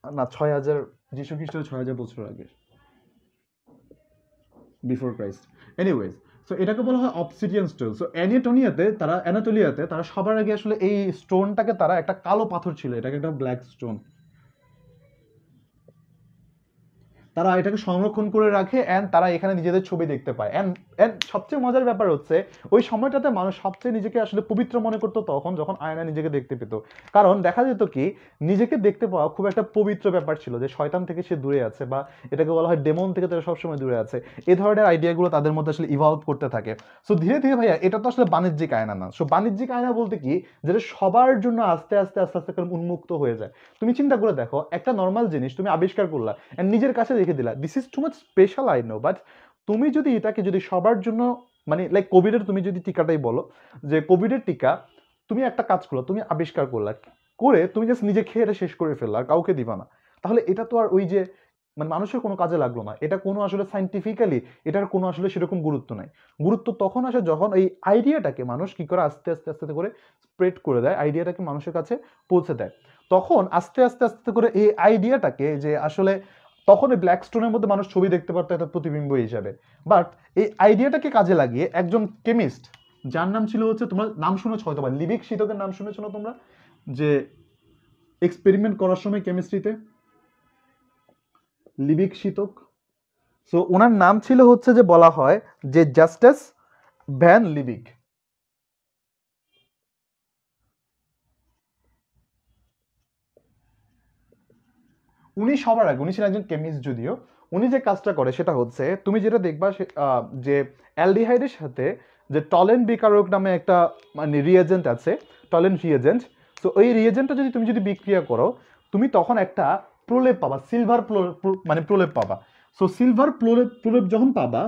না 6000, যিশু খ্রিস্টের 6000 বছর আগে, বিফোর ক্রাইস্ট। এনিওয়েজ, সো এটাকে বলা হয় অবসিডিয়ান স্টোন। সো অ্যানাটোলিয়াতে তারা সবার আগে আসলে এই স্টোনটাকে, তারা একটা কালো পাথর ছিল, এটাকে একটা ব্ল্যাক স্টোন, তারা এটাকে সংরক্ষণ করে রাখে অ্যান্ড তারা এখানে নিজেদের ছবি দেখতে পায় অ্যান্ড সবচেয়ে মজার ব্যাপার হচ্ছে ওই সময়টাতে মানুষ সবচেয়ে নিজেকে আসলে পবিত্র মনে করতো তখন যখন আয়নায় নিজেকে দেখতে পেত। কারণ দেখা যেত কি নিজেকে দেখতে পাওয়া খুব একটা পবিত্র ব্যাপার ছিল, যে শয়তান থেকে সে দূরে আছে, বা এটাকে বলা হয় ডেমন থেকে তারা সবসময় দূরে আছে। এই ধরনের আইডিয়াগুলো তাদের মধ্যে আসলে ইভলভ করতে থাকে। সো ধীরে ধীরে ভাইয়া এটা তো আসলে বাণিজ্যিক আয়না না। সো বাণিজ্যিক আয়না বলতে কি, যেটা সবার জন্য আস্তে আস্তে আস্তে আস্তে করে উন্মুক্ত হয়ে যায়। তুমি চিন্তা করে দেখো, একটা নর্মাল জিনিস তুমি আবিষ্কার করলা and নিজের কাছে রেখে দিলা, this is too much special I know, but তুমি যদি এটাকে যদি সবার জন্য মানে লাইক কোভিডের তুমি যদি টিকাটাই বলো, যে কোভিডের টিকা তুমি একটা কাজ করলো, তুমি আবিষ্কার করলা, করে তুমি জাস্ট নিজে খেয়ে এটা শেষ করে ফেললা, আর কাউকে দিবা না, তাহলে এটা তো আর ওই যে মানে মানুষের কোনো কাজে লাগলো না। এটা কোনো আসলে সাইন্টিফিক্যালি এটার কোনো আসলে সেরকম গুরুত্ব নাই। গুরুত্ব তখন আসে যখন এই আইডিয়াটাকে মানুষ কি করে আস্তে আস্তে আস্তে করে স্প্রেড করে দেয়, আইডিয়াটাকে মানুষের কাছে পৌঁছে দেয়। তখন আস্তে আস্তে আস্তে করে এই আইডিয়াটাকে যে আসলে তখন এই ব্ল্যাক স্টোনের মধ্যে মানুষ ছবি দেখতে পারতো একটা প্রতিবিম্ব হিসাবে। বাট এই আইডিয়াটাকে কাজে লাগিয়ে একজন কেমিস্ট, যার নাম ছিল হচ্ছে, তোমরা নাম শুনেছ হয়তো বা, লিবিক শীতকের নাম শুনেছ না তোমরা, যে এক্সপেরিমেন্ট করার সময় কেমিস্ট্রিতে লিবিক শীতক। সো ওনার নাম ছিল হচ্ছে যে বলা হয় যে জাস্টাস ভ্যান লিবিক। উনি সবার আগে, উনি ছিলেন একজন কেমিস্ট যদিও। উনি যে কাজটা করে সেটা হচ্ছে, তুমি যেটা দেখবা যে অ্যালডিহাইডের সাথে যে টলেন বিকারক নামে একটা মানে রিয়েজেন্ট আছে, টলেন রিয়েজেন্ট। সো ওই রিয়েজেন্টটা যদি তুমি যদি বিক্রিয়া করো, তুমি তখন একটা প্রলেপ পাবা, সিলভার মানে প্রলেপ পাবা। সো সিলভার প্রলেপ প্রলেপ যখন পাবা,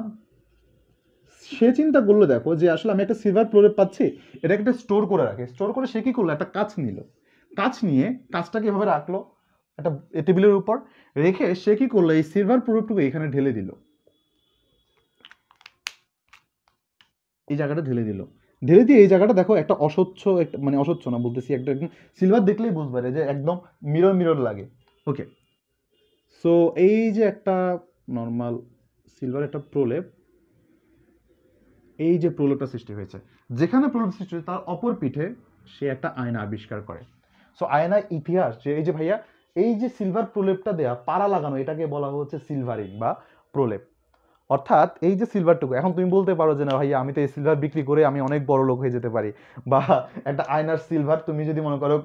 সে চিন্তা করলো দেখো যে আসলে আমি একটা সিলভার প্রলেপ পাচ্ছি, এটাকে একটা স্টোর করে রাখে। স্টোর করে সে কি করলো, একটা কাঁচ নিল, কাঁচ নিয়ে কাঁচটাকে এভাবে রাখলো একটা টেবিলের উপর, রেখে সে কি করলো, এই সিলভার প্রলেপটুকু এখানে ঢেলে দিল, এই জায়গাটা ঢেলে দিল। ঢেলে দিয়ে এই জায়গাটা দেখো একটা অস্বচ্ছ, একটা মানে অস্বচ্ছ না বলতেছি, একটা একদম সিলভার দেখলেই বুঝতে পারে যে একদম মিরর মিরর লাগে। ওকে, সো এই যে একটা নর্মাল সিলভার একটা প্রলেপ, এই যে প্রলেপটা সৃষ্টি হয়েছে, যেখানে প্রলেপ সৃষ্টি হয়েছে তার অপর পিঠে সে একটা আয়না আবিষ্কার করে। সো আয়নার ইতিহাস যে এই যে ভাইয়া, এই যে সিলভার প্রলেপটা দেয়া পাড়া লাগানো, এটাকে বলা হচ্ছে সিলভারিং বা প্রলেপ। অর্থাৎ এই যে সিলভারটুকু, এখন তুমি বলতে পারো যে না ভাইয়া আমি তো এই সিলভার বিক্রি করে আমি অনেক বড় লোক হয়ে যেতে পারি, বা একটা আয়নার সিলভার তুমি যদি মনে করো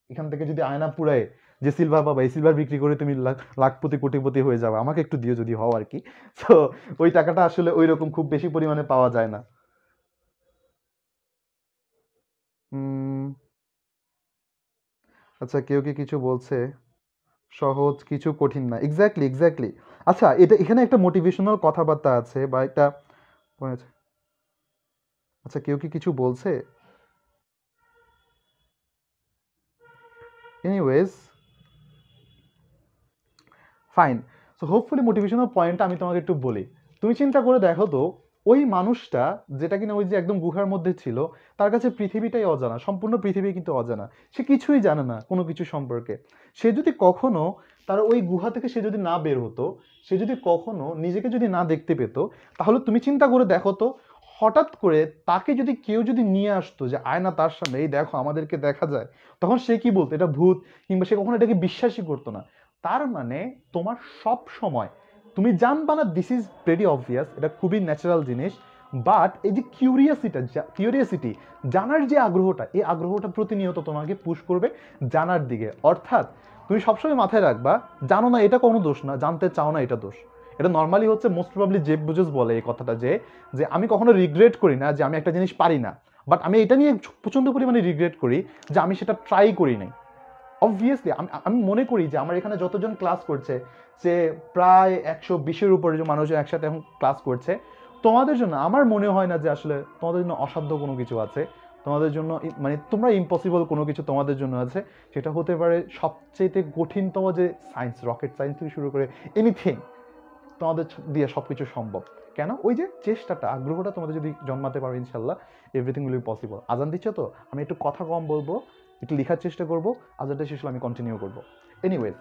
এখান থেকে যদি আয়না পুরায় যে সিলভার পাবা, এই সিলভার বিক্রি করে তুমি লাখপতি কোটিপতি হয়ে যাবে, আমাকে একটু দিও যদি হও আর কি। তো ওই টাকাটা আসলে ওই রকম খুব বেশি পরিমাণে পাওয়া যায় না। উম, আচ্ছা, কেউ কি কিছু বলছে? সহজ কিছু কঠিন না, এক্স্যাক্টলি এক্স্যাক্টলি। আচ্ছা, এটা এখানে একটা মোটিভেশনাল কথাবার্তা আছে বা একটা point আছে। আচ্ছা, কেউ কি কিছু বলছে? Anyways, fine. So hopefully motivational পয়েন্টটা আমি তোমাকে একটু বলি। তুমি চিন্তা করে দেখো তো, ওই মানুষটা যেটা কিনা ওই যে একদম গুহার মধ্যে ছিল, তার কাছে পৃথিবীটাই অজানা, সম্পূর্ণ পৃথিবী কিন্তু অজানা, সে কিছুই জানে না কোনো কিছু সম্পর্কে। সে যদি কখনো তার ওই গুহা থেকে সে যদি না বের হতো, সে যদি কখনো নিজেকে যদি না দেখতে পেত, তাহলে তুমি চিন্তা করে দেখো তো, হঠাৎ করে তাকে যদি কেউ যদি নিয়ে আসতো যে আয়না তার সামনে, এই দেখো আমাদেরকে দেখা যায়, তখন সে কি বলতো, এটা ভূত, কিংবা সে কখনো এটাকে বিশ্বাসই করতো না। তার মানে তোমার সব সময় তুমি জানবা না, দিস ইজ ভেরি অবভিয়াস, এটা খুবই ন্যাচারাল জিনিস, বাট এই যে কিউরিয়াসিটি, জানার যে আগ্রহটা, এই আগ্রহটা প্রতিনিয়ত তোমাকে পুশ করবে জানার দিকে। অর্থাৎ তুমি সবসময় মাথায় রাখবা, জানো না এটা কোনো দোষ না, জানতে চাও না এটা দোষ। এটা নর্মালি হচ্ছে মোস্ট প্রবাবলি জেফ বেজোস বলে এই কথাটা, যে যে আমি কখনো রিগ্রেট করি না যে আমি একটা জিনিস পারি না, বাট আমি এটা নিয়ে প্রচন্ড পরিমাণে রিগ্রেট করি যে আমি সেটা ট্রাই করি নাই। অবভিয়াসলি আমি আমি মনে করি যে আমার এখানে যতজন ক্লাস করছে, যে প্রায় 120-এর উপরে যে মানুষজন একসাথে এখন ক্লাস করছে, তোমাদের জন্য আমার মনে হয় না যে আসলে তোমাদের জন্য অসাধ্য কোনো কিছু আছে, তোমাদের জন্য মানে তোমরা ইম্পসিবল কোনো কিছু তোমাদের জন্য আছে। সেটা হতে পারে সবচেয়ে কঠিনতম যে সায়েন্স, রকেট সায়েন্স থেকে শুরু করে এনিথিং, তোমাদের দিয়ে সব কিছু সম্ভব। কেন? ওই যে চেষ্টাটা, আগ্রহটা তোমাদের যদি জন্মাতে পারো, ইনশাল্লাহ এভরিথিং উইল বি পসিবল। আজান দিচ্ছ তো, আমি একটু কথা কম বলবো, একটু লেখার চেষ্টা করবো, আজানটা শেষ হলে আমি কন্টিনিউ করবো। এনিওয়েজ,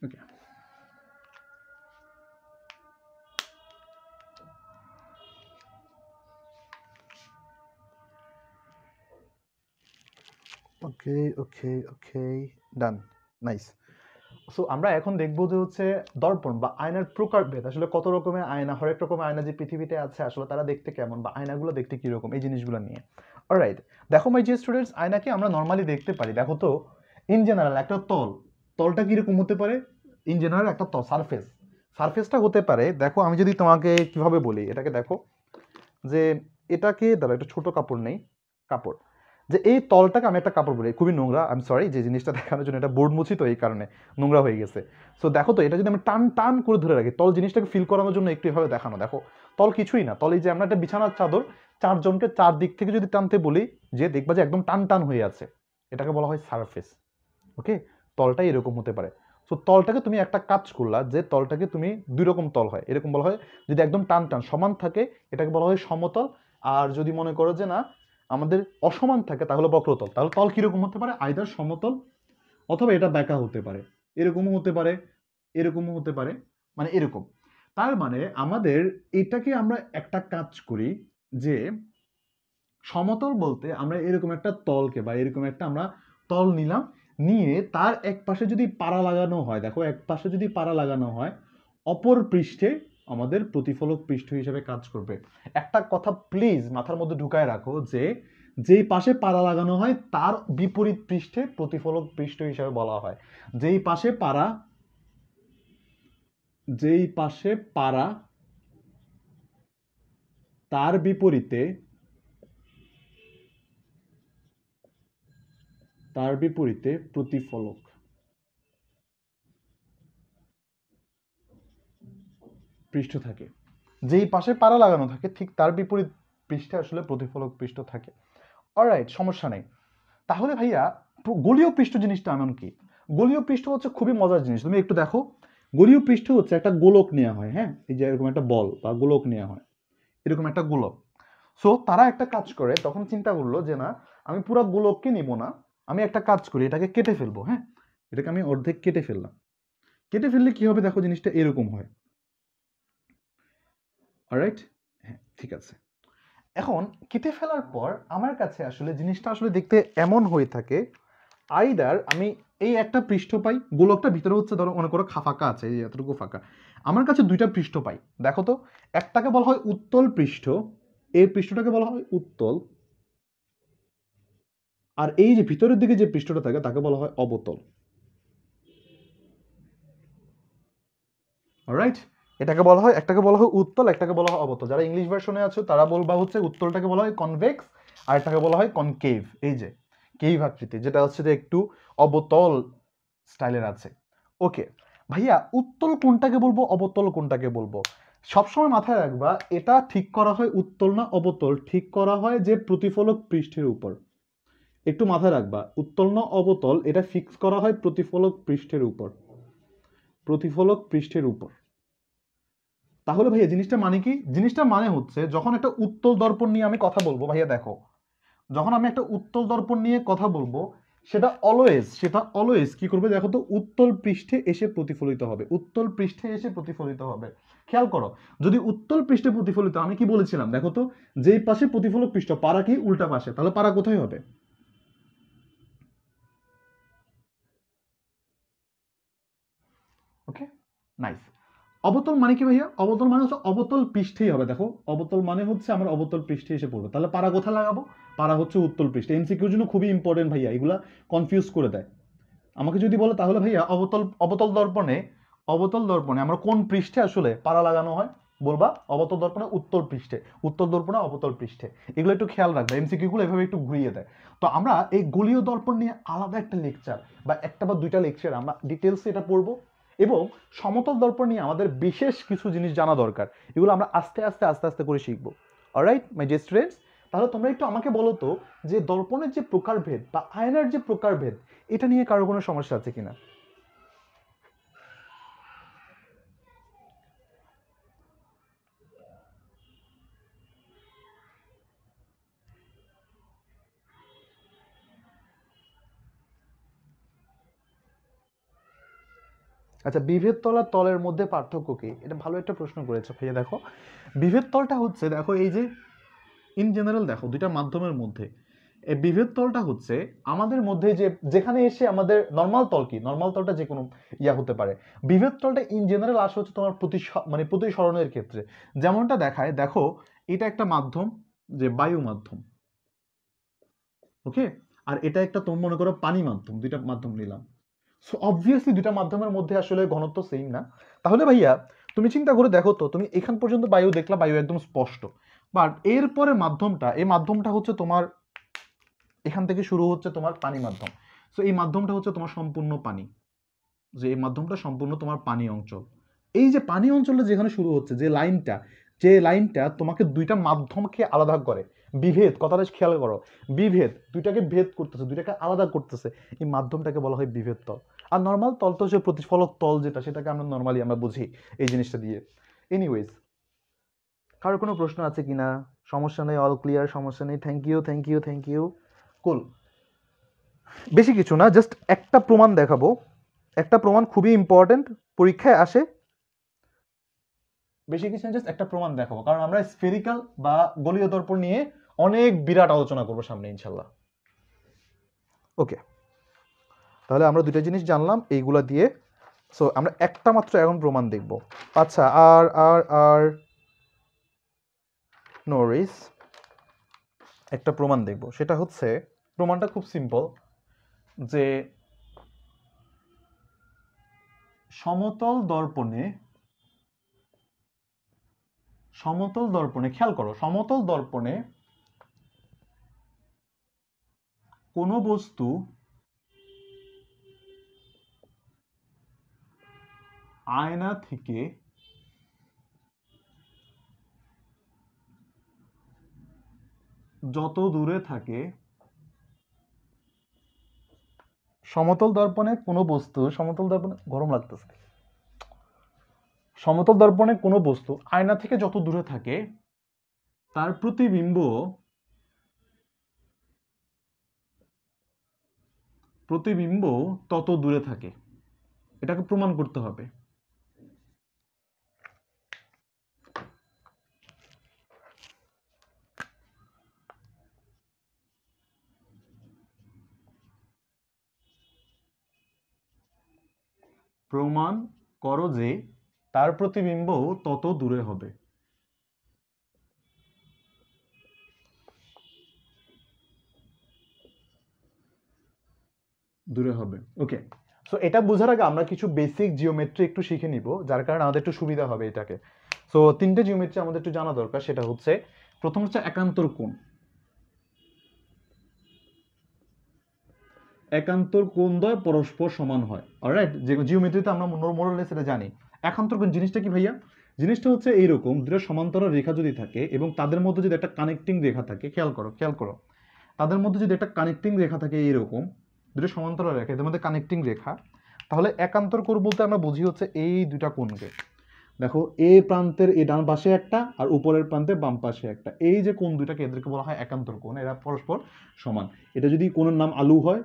ওকে, ওকে, ওকে, ওকে, ডান, নাইস। সো আমরা এখন দেখবো যে হচ্ছে দর্পণ বা আয়নার প্রকারভেদ, আসলে কত রকমের আয়না, হরেক রকমের আয়না যে পৃথিবীতে আছে আসলে তারা দেখতে কেমন বা আয়নাগুলো দেখতে কিরকম, এই জিনিসগুলো নিয়ে। অলরাইট, দেখো মাই যে স্টুডেন্টস, আয়নাকে আমরা নর্মালি দেখতে পারি, দেখো তো ইন জেনারেল একটা তলটা কিরকম হতে পারে, ইন জেনারেল একটা সারফেসটা হতে পারে, দেখো আমি যদি তোমাকে কিভাবে বলি এটাকে, দেখো যে এটাকে ধরো একটা ছোট কাপড় নেই, কাপড়, যে এই তলটাকে আমি একটা কাপড় বলি, খুবই নোংরা, আমি সরি, যে জিনিসটা দেখানোর জন্য এটা বোর্ড মুছি তো এই কারণে নোংরা হয়ে গেছে। সো দেখো তো এটা যদি আমি টান টান করে ধরে রাখি, তল জিনিসটাকে ফিল করানোর জন্য একটু এভাবে দেখানো, দেখো তল কিছুই না, তল এই যে আমরা একটা বিছানার চাদর চারজনকে চার দিক থেকে যদি টানতে বলি, যে দেখবা যে একদম টান টান হয়ে আছে, এটাকে বলা হয় সারফেস। ওকে, তলটা এরকম হতে পারে। সো তলটাকে তুমি একটা কাজ করলা, যে তলটাকে তুমি দুই রকম তল হয়, এরকম বলা হয়, যদি একদম টান টান সমান থাকে এটাকে বলা হয় সমতল, আর যদি মনে করো যে না আমাদের অসমান থাকে তাহলে বক্রতল। তাহলে তল কিরকম হতে পারে, আইদার সমতল অথবা এটা বেঁকা হতে পারে, এরকমও হতে পারে, এরকমও হতে পারে, মানে এরকম। তার মানে আমাদের এটাকে আমরা একটা কাজ করি, যে সমতল বলতে আমরা এরকম একটা তলকে বা এরকম একটা আমরা তল নিলাম, নিয়ে তার এক পাশে যদি পাড়া লাগানো হয়, দেখো এক পাশে যদি পাড়া লাগানো হয়, অপর পৃষ্ঠে আমাদের প্রতিফলক পৃষ্ঠ হিসেবে কাজ করবে। একটা কথা প্লিজ মাথার মধ্যে ঢুকায় রাখো, যে যেই পাশে পাড়া লাগানো হয় তার বিপরীত পৃষ্ঠে প্রতিফলক পৃষ্ঠ হিসেবে বলা হয়। যেই পাশে পাড়া, যেই পাশে পাড়া তার বিপরীতে, তার বিপরীতে প্রতিফলক পৃষ্ঠ থাকে। যেই পাশে পাড়া লাগানো থাকে ঠিক তার বিপরীত পৃষ্ঠে আসলে প্রতিফলক পৃষ্ঠ থাকে। অলরাইট, সমস্যা নেই। তাহলে ভাইয়া গলীয় পৃষ্ঠ জিনিসটা এমন কি? গলীয় পৃষ্ঠ হচ্ছে খুবই মজার জিনিস, তুমি একটু দেখো। গলীয় পৃষ্ঠ হচ্ছে একটা গোলক নেওয়া হয়, হ্যাঁ, এই যে এরকম একটা বল বা গোলক নেওয়া হয়, এরকম একটা গোলক। সো তারা একটা কাজ করে, তখন চিন্তা করলো যে না আমি পুরো গোলককে নিব না, আমি একটা কাজ করি এটাকে কেটে ফেলবো, হ্যাঁ, এটাকে আমি অর্ধেক কেটে ফেললাম। কেটে ফেললে কি হবে, দেখো জিনিসটা এরকম হয়। অলরাইট, হ্যাঁ ঠিক আছে। এখন কেটে ফেলার পর আমার কাছে আসলে জিনিসটা আসলে দেখতে এমন হয়ে থাকে, আইদার আমি এই একটা পৃষ্ঠ পাই, গোলকটা ভিতরে হচ্ছে ধরো মনে করো ফাঁকা আছে, এই এতটুকু ফাঁকা, আমার কাছে দুইটা পৃষ্ঠ পাই, দেখো তো, একটাকে বলা হয় উত্তল পৃষ্ঠ, এই পৃষ্ঠটাকে বলা হয় উত্তল, আর এই যে ভিতরের দিকে যে পৃষ্ঠটা থাকে তাকে বলা হয় অবতল। অলরাইট, এটাকে বলা হয়, একটাকে বলা হয় উত্তল, একটাকে বলা হয় অবতল। যারা ইংলিশ ভার্সনে আছে তারা বলবা হচ্ছে উত্তলটাকে বলা হয় কনভেক্স, আর এটাকে বলা হয় কনকেভ, এই যে কেভ আকৃতি, যেটা হচ্ছে যে একটু অবতল স্টাইলের আছে। ওকে ভাইয়া, উত্তল কোনটাকে বলবো অবতল কোনটাকে বলবো, সবসময় মাথায় রাখবা, এটা ঠিক করা হয় উত্তল না অবতল, ঠিক করা হয় যে প্রতিফলক পৃষ্ঠের উপর। একটু মাথায় রাখবা, উত্তল না অবতল এটা ফিক্স করা হয় প্রতিফলক পৃষ্ঠের উপর, প্রতিফলক পৃষ্ঠের উপর। তাহলে ভাইয়া জিনিসটা মানে কি, জিনিসটা মানে হচ্ছে যখন একটা উত্তল দর্পণ নিয়ে আমি কথা বলবো, ভাইয়া দেখো, যখন আমি একটা উত্তল দর্পণ নিয়ে কথা বলবো, সেটা অলওয়েজ কি করবে, দেখো তো উত্তল পৃষ্ঠে এসে প্রতিফলিত হবে, উত্তল পৃষ্ঠে এসে প্রতিফলিত হবে। খেয়াল করো, যদি উত্তল পৃষ্ঠে প্রতিফলিত, আমি কি বলেছিলাম দেখো তো, যেই পাশে প্রতিফলক পৃষ্ঠ, পারা কি উল্টা পাশে, তাহলে পারা কোথায় হবে? ওকে, নাইস। অবতল মানে কি ভাইয়া, অবতল মানে হচ্ছে অবতল পৃষ্ঠেই হবে, দেখো অবতল মানে হচ্ছে আমার অবতল পৃষ্ঠে এসে পড়বে, তাহলে পারা কোথায় লাগাবো, পারা হচ্ছে উত্তল পৃষ্ঠে। এমসিকিউর জন্য খুবই ইম্পর্টেন্ট ভাইয়া, এগুলা কনফিউজ করে দেয়। আমাকে যদি বলো তাহলে ভাইয়া অবতল অবতল দর্পণে, অবতল দর্পণে আমরা কোন পৃষ্ঠে আসলে পারা লাগানো হয়, বলবা অবতল দর্পণে উত্তর পৃষ্ঠে, উত্তল দর্পণে অবতল পৃষ্ঠে। এগুলো একটু খেয়াল রাখবে, এমসিকিউ গুলো এভাবে একটু ঘুরিয়ে দেয়। তো আমরা এই গলীয় দর্পণ নিয়ে আলাদা একটা লেকচার বা একটা বা দুইটা লেকচার আমরা ডিটেলসে এটা পড়বো, এবং সমতল দর্পণ নিয়ে আমাদের বিশেষ কিছু জিনিস জানা দরকার, এগুলো আমরা আস্তে আস্তে আস্তে আস্তে করে শিখবো। অলরাইট মাই ডিয়ার স্টুডেন্টস, তাহলে তোমরা একটু আমাকে বলো তো, যে দর্পণের যে প্রকারভেদ বা আয়নার যে প্রকারভেদ, এটা নিয়ে কারো কোনো সমস্যা আছে কিনা? আচ্ছা, বিভেদ তল আর তলের মধ্যে পার্থক্য কি? এটা ভালো একটা প্রশ্ন করেছো ভাইয়া। দেখো, বিভেদ তলটা হচ্ছে, দেখো এই যে ইন জেনারেল দেখো দুইটা মাধ্যমের মধ্যে এই বিভেদ তলটা হচ্ছে আমাদের মধ্যে যে যেখানে এসে আমাদের নর্মাল তল কি, নর্মাল তলটা যে কোনো হতে পারে। বিভেদ তলটা ইন জেনারেল আসে হচ্ছে তোমার মানে প্রতিসরণের ক্ষেত্রে। যেমনটা দেখায়, দেখো এটা একটা মাধ্যম, যে বায়ু মাধ্যম, ওকে, আর এটা একটা তুমি মনে করো পানি মাধ্যম, দুইটা মাধ্যম নিলাম। সো অবভিয়াসলি দুইটা মাধ্যমের মধ্যে আসলে ঘনত্ব সেম না। তাহলে ভাইয়া তুমি চিন্তা করে দেখো তো, তুমি এখান পর্যন্ত বায়ু দেখলা, বায়ু একদম স্পষ্ট, বাট এরপরে মাধ্যমটা, এই মাধ্যমটা হচ্ছে তোমার এখান থেকে শুরু হচ্ছে তোমার পানি মাধ্যম। সো এই মাধ্যমটা হচ্ছে তোমার সম্পূর্ণ পানি, যে এই মাধ্যমটা সম্পূর্ণ তোমার পানি অঞ্চল। এই যে পানি অঞ্চলটা যেখানে শুরু হচ্ছে, যে লাইনটা তোমাকে দুইটা মাধ্যমকে আলাদা করে, বিভেদ, কথাটা খেয়াল করো, বিভেদ, দুইটাকে ভেদ করতেছে, দুইটাকে আলাদা করতেছে, এই মাধ্যমটাকে বলা হয় বিভেদ তল। আর নর্মাল তল তো হচ্ছে প্রতিফলক তল, যেটা সেটাকে আমরা নর্মালি আমরা বুঝি এই জিনিসটা দিয়ে। এনিওয়েজ, কারোর কোনো প্রশ্ন আছে কিনা? সমস্যা নেই, অল ক্লিয়ার, সমস্যা নেই। Thank you, thank you, thank you. Cool. বেশি কিছু না, জাস্ট একটা প্রমাণ দেখাবো, একটা প্রমাণ খুবই ইম্পর্টেন্ট, পরীক্ষায় আসে। বেশি কিছু না, জাস্ট একটা প্রমাণ দেখাবো, কারণ আমরা স্ফেরিক্যাল বা গোলীয় দর্পণ নিয়ে অনেক বিরাট আলোচনা করবো সামনে ইনশাল্লাহ। ওকে, তাহলে আমরা দুটো জিনিস জানলাম এইগুলা দিয়ে। সো আমরা একটা মাত্র এখন প্রমাণ দেখব। আচ্ছা, আর আর আর নো রিস, একটা প্রমাণ দেখব, সেটা হচ্ছে, প্রমাণটা খুব সিম্পল, যে সমতল দর্পণে খেয়াল করো, সমতল দর্পণে কোনো বস্তু আয়না থেকে যত দূরে থাকে, সমতল দর্পণে কোনো বস্তু, সমতল দর্পণে, গরম লাগতেছে, সমতল দর্পণে কোনো বস্তু আয়না থেকে যত দূরে থাকে, তার প্রতিবিম্ব তত দূরে থাকে। এটাকে প্রমাণ করতে হবে। প্রমাণ করো যে তার প্রতিবিম্ব তত দূরে হবে। ওকে, সো এটা বোঝার আগে আমরা কিছু বেসিক জিওমেট্রি একটু শিখে নিব, যার কারণে আমাদের একটু সুবিধা হবে এটাকে। সো তিনটে জিওমেট্রি আমাদের একটু জানা দরকার। সেটা হচ্ছে, প্রথম হচ্ছে একান্তর কোণ। একান্তর কোণদ্বয় পরস্পর সমান হয়, অলরাইট, যে জিওমেট্রিতে আমরা মোরালেস এটা জানি। একান্তর কোণ জিনিসটা কি ভাইয়া? জিনিসটা হচ্ছে এইরকম, দুটো সমান্তরাল রেখা যদি থাকে এবং তাদের মধ্যে যদি একটা কানেক্টিং রেখা থাকে, খেয়াল করো, তাদের মধ্যে যদি একটা কানেক্টিং রেখা থাকে এইরকম, দুটো সমান্তরাল রেখা, এদের মধ্যে কানেক্টিং রেখা, তাহলে একান্তর কোণ বলতে আমরা বুঝি হচ্ছে এই দুটা কোণকে। দেখো, এ প্রান্তের এই ডান পাশে একটা, আর উপরের প্রান্তে বাম পাশে একটা, এই যে কোণ দুইটাকে, এদেরকে বলা হয় একান্তর কোণ। এরা পরস্পর সমান। এটা যদি কোণের নাম আলু হয়,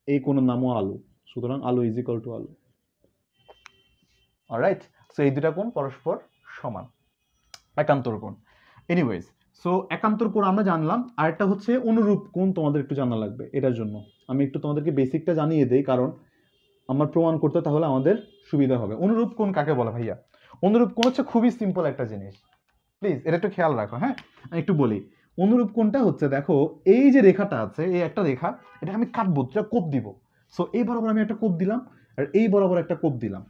এই কোণের নামও আলু, সুতরাং আলু ইজ ইকুয়াল টু আলু। অলরাইট, সো এই দুটা কোণ পরস্পর সমান, একান্তর কোণ। এনিওয়েজ, সো একান্তর কোণ আমরা জানলাম। আরেকটা হচ্ছে অনুরূপ কোণ, তোমাদের একটু জানা লাগবে। এটার জন্য আমি একটু তোমাদেরকে বেসিকটা জানিয়ে দেই, কারণ আমার প্রমাণ করতে তাহলে আমাদের সুবিধা হবে। অনুরূপ কোণ কাকে বলে ভাইয়া? অনুরূপ কোণ হচ্ছে খুবই সিম্পল একটা জিনিস, প্লিজ এটা একটু খেয়াল রাখো। হ্যাঁ, আমি একটু বলি, অনুরূপ কোণটা হচ্ছে, দেখো এই যে রেখাটা আছে, এই একটা রেখা, এটা আমি কাটবো, এটা কোপ দিব। সো এই বরাবর আমি একটা কোপ দিলাম, আর এই বরাবর একটা কোপ দিলাম।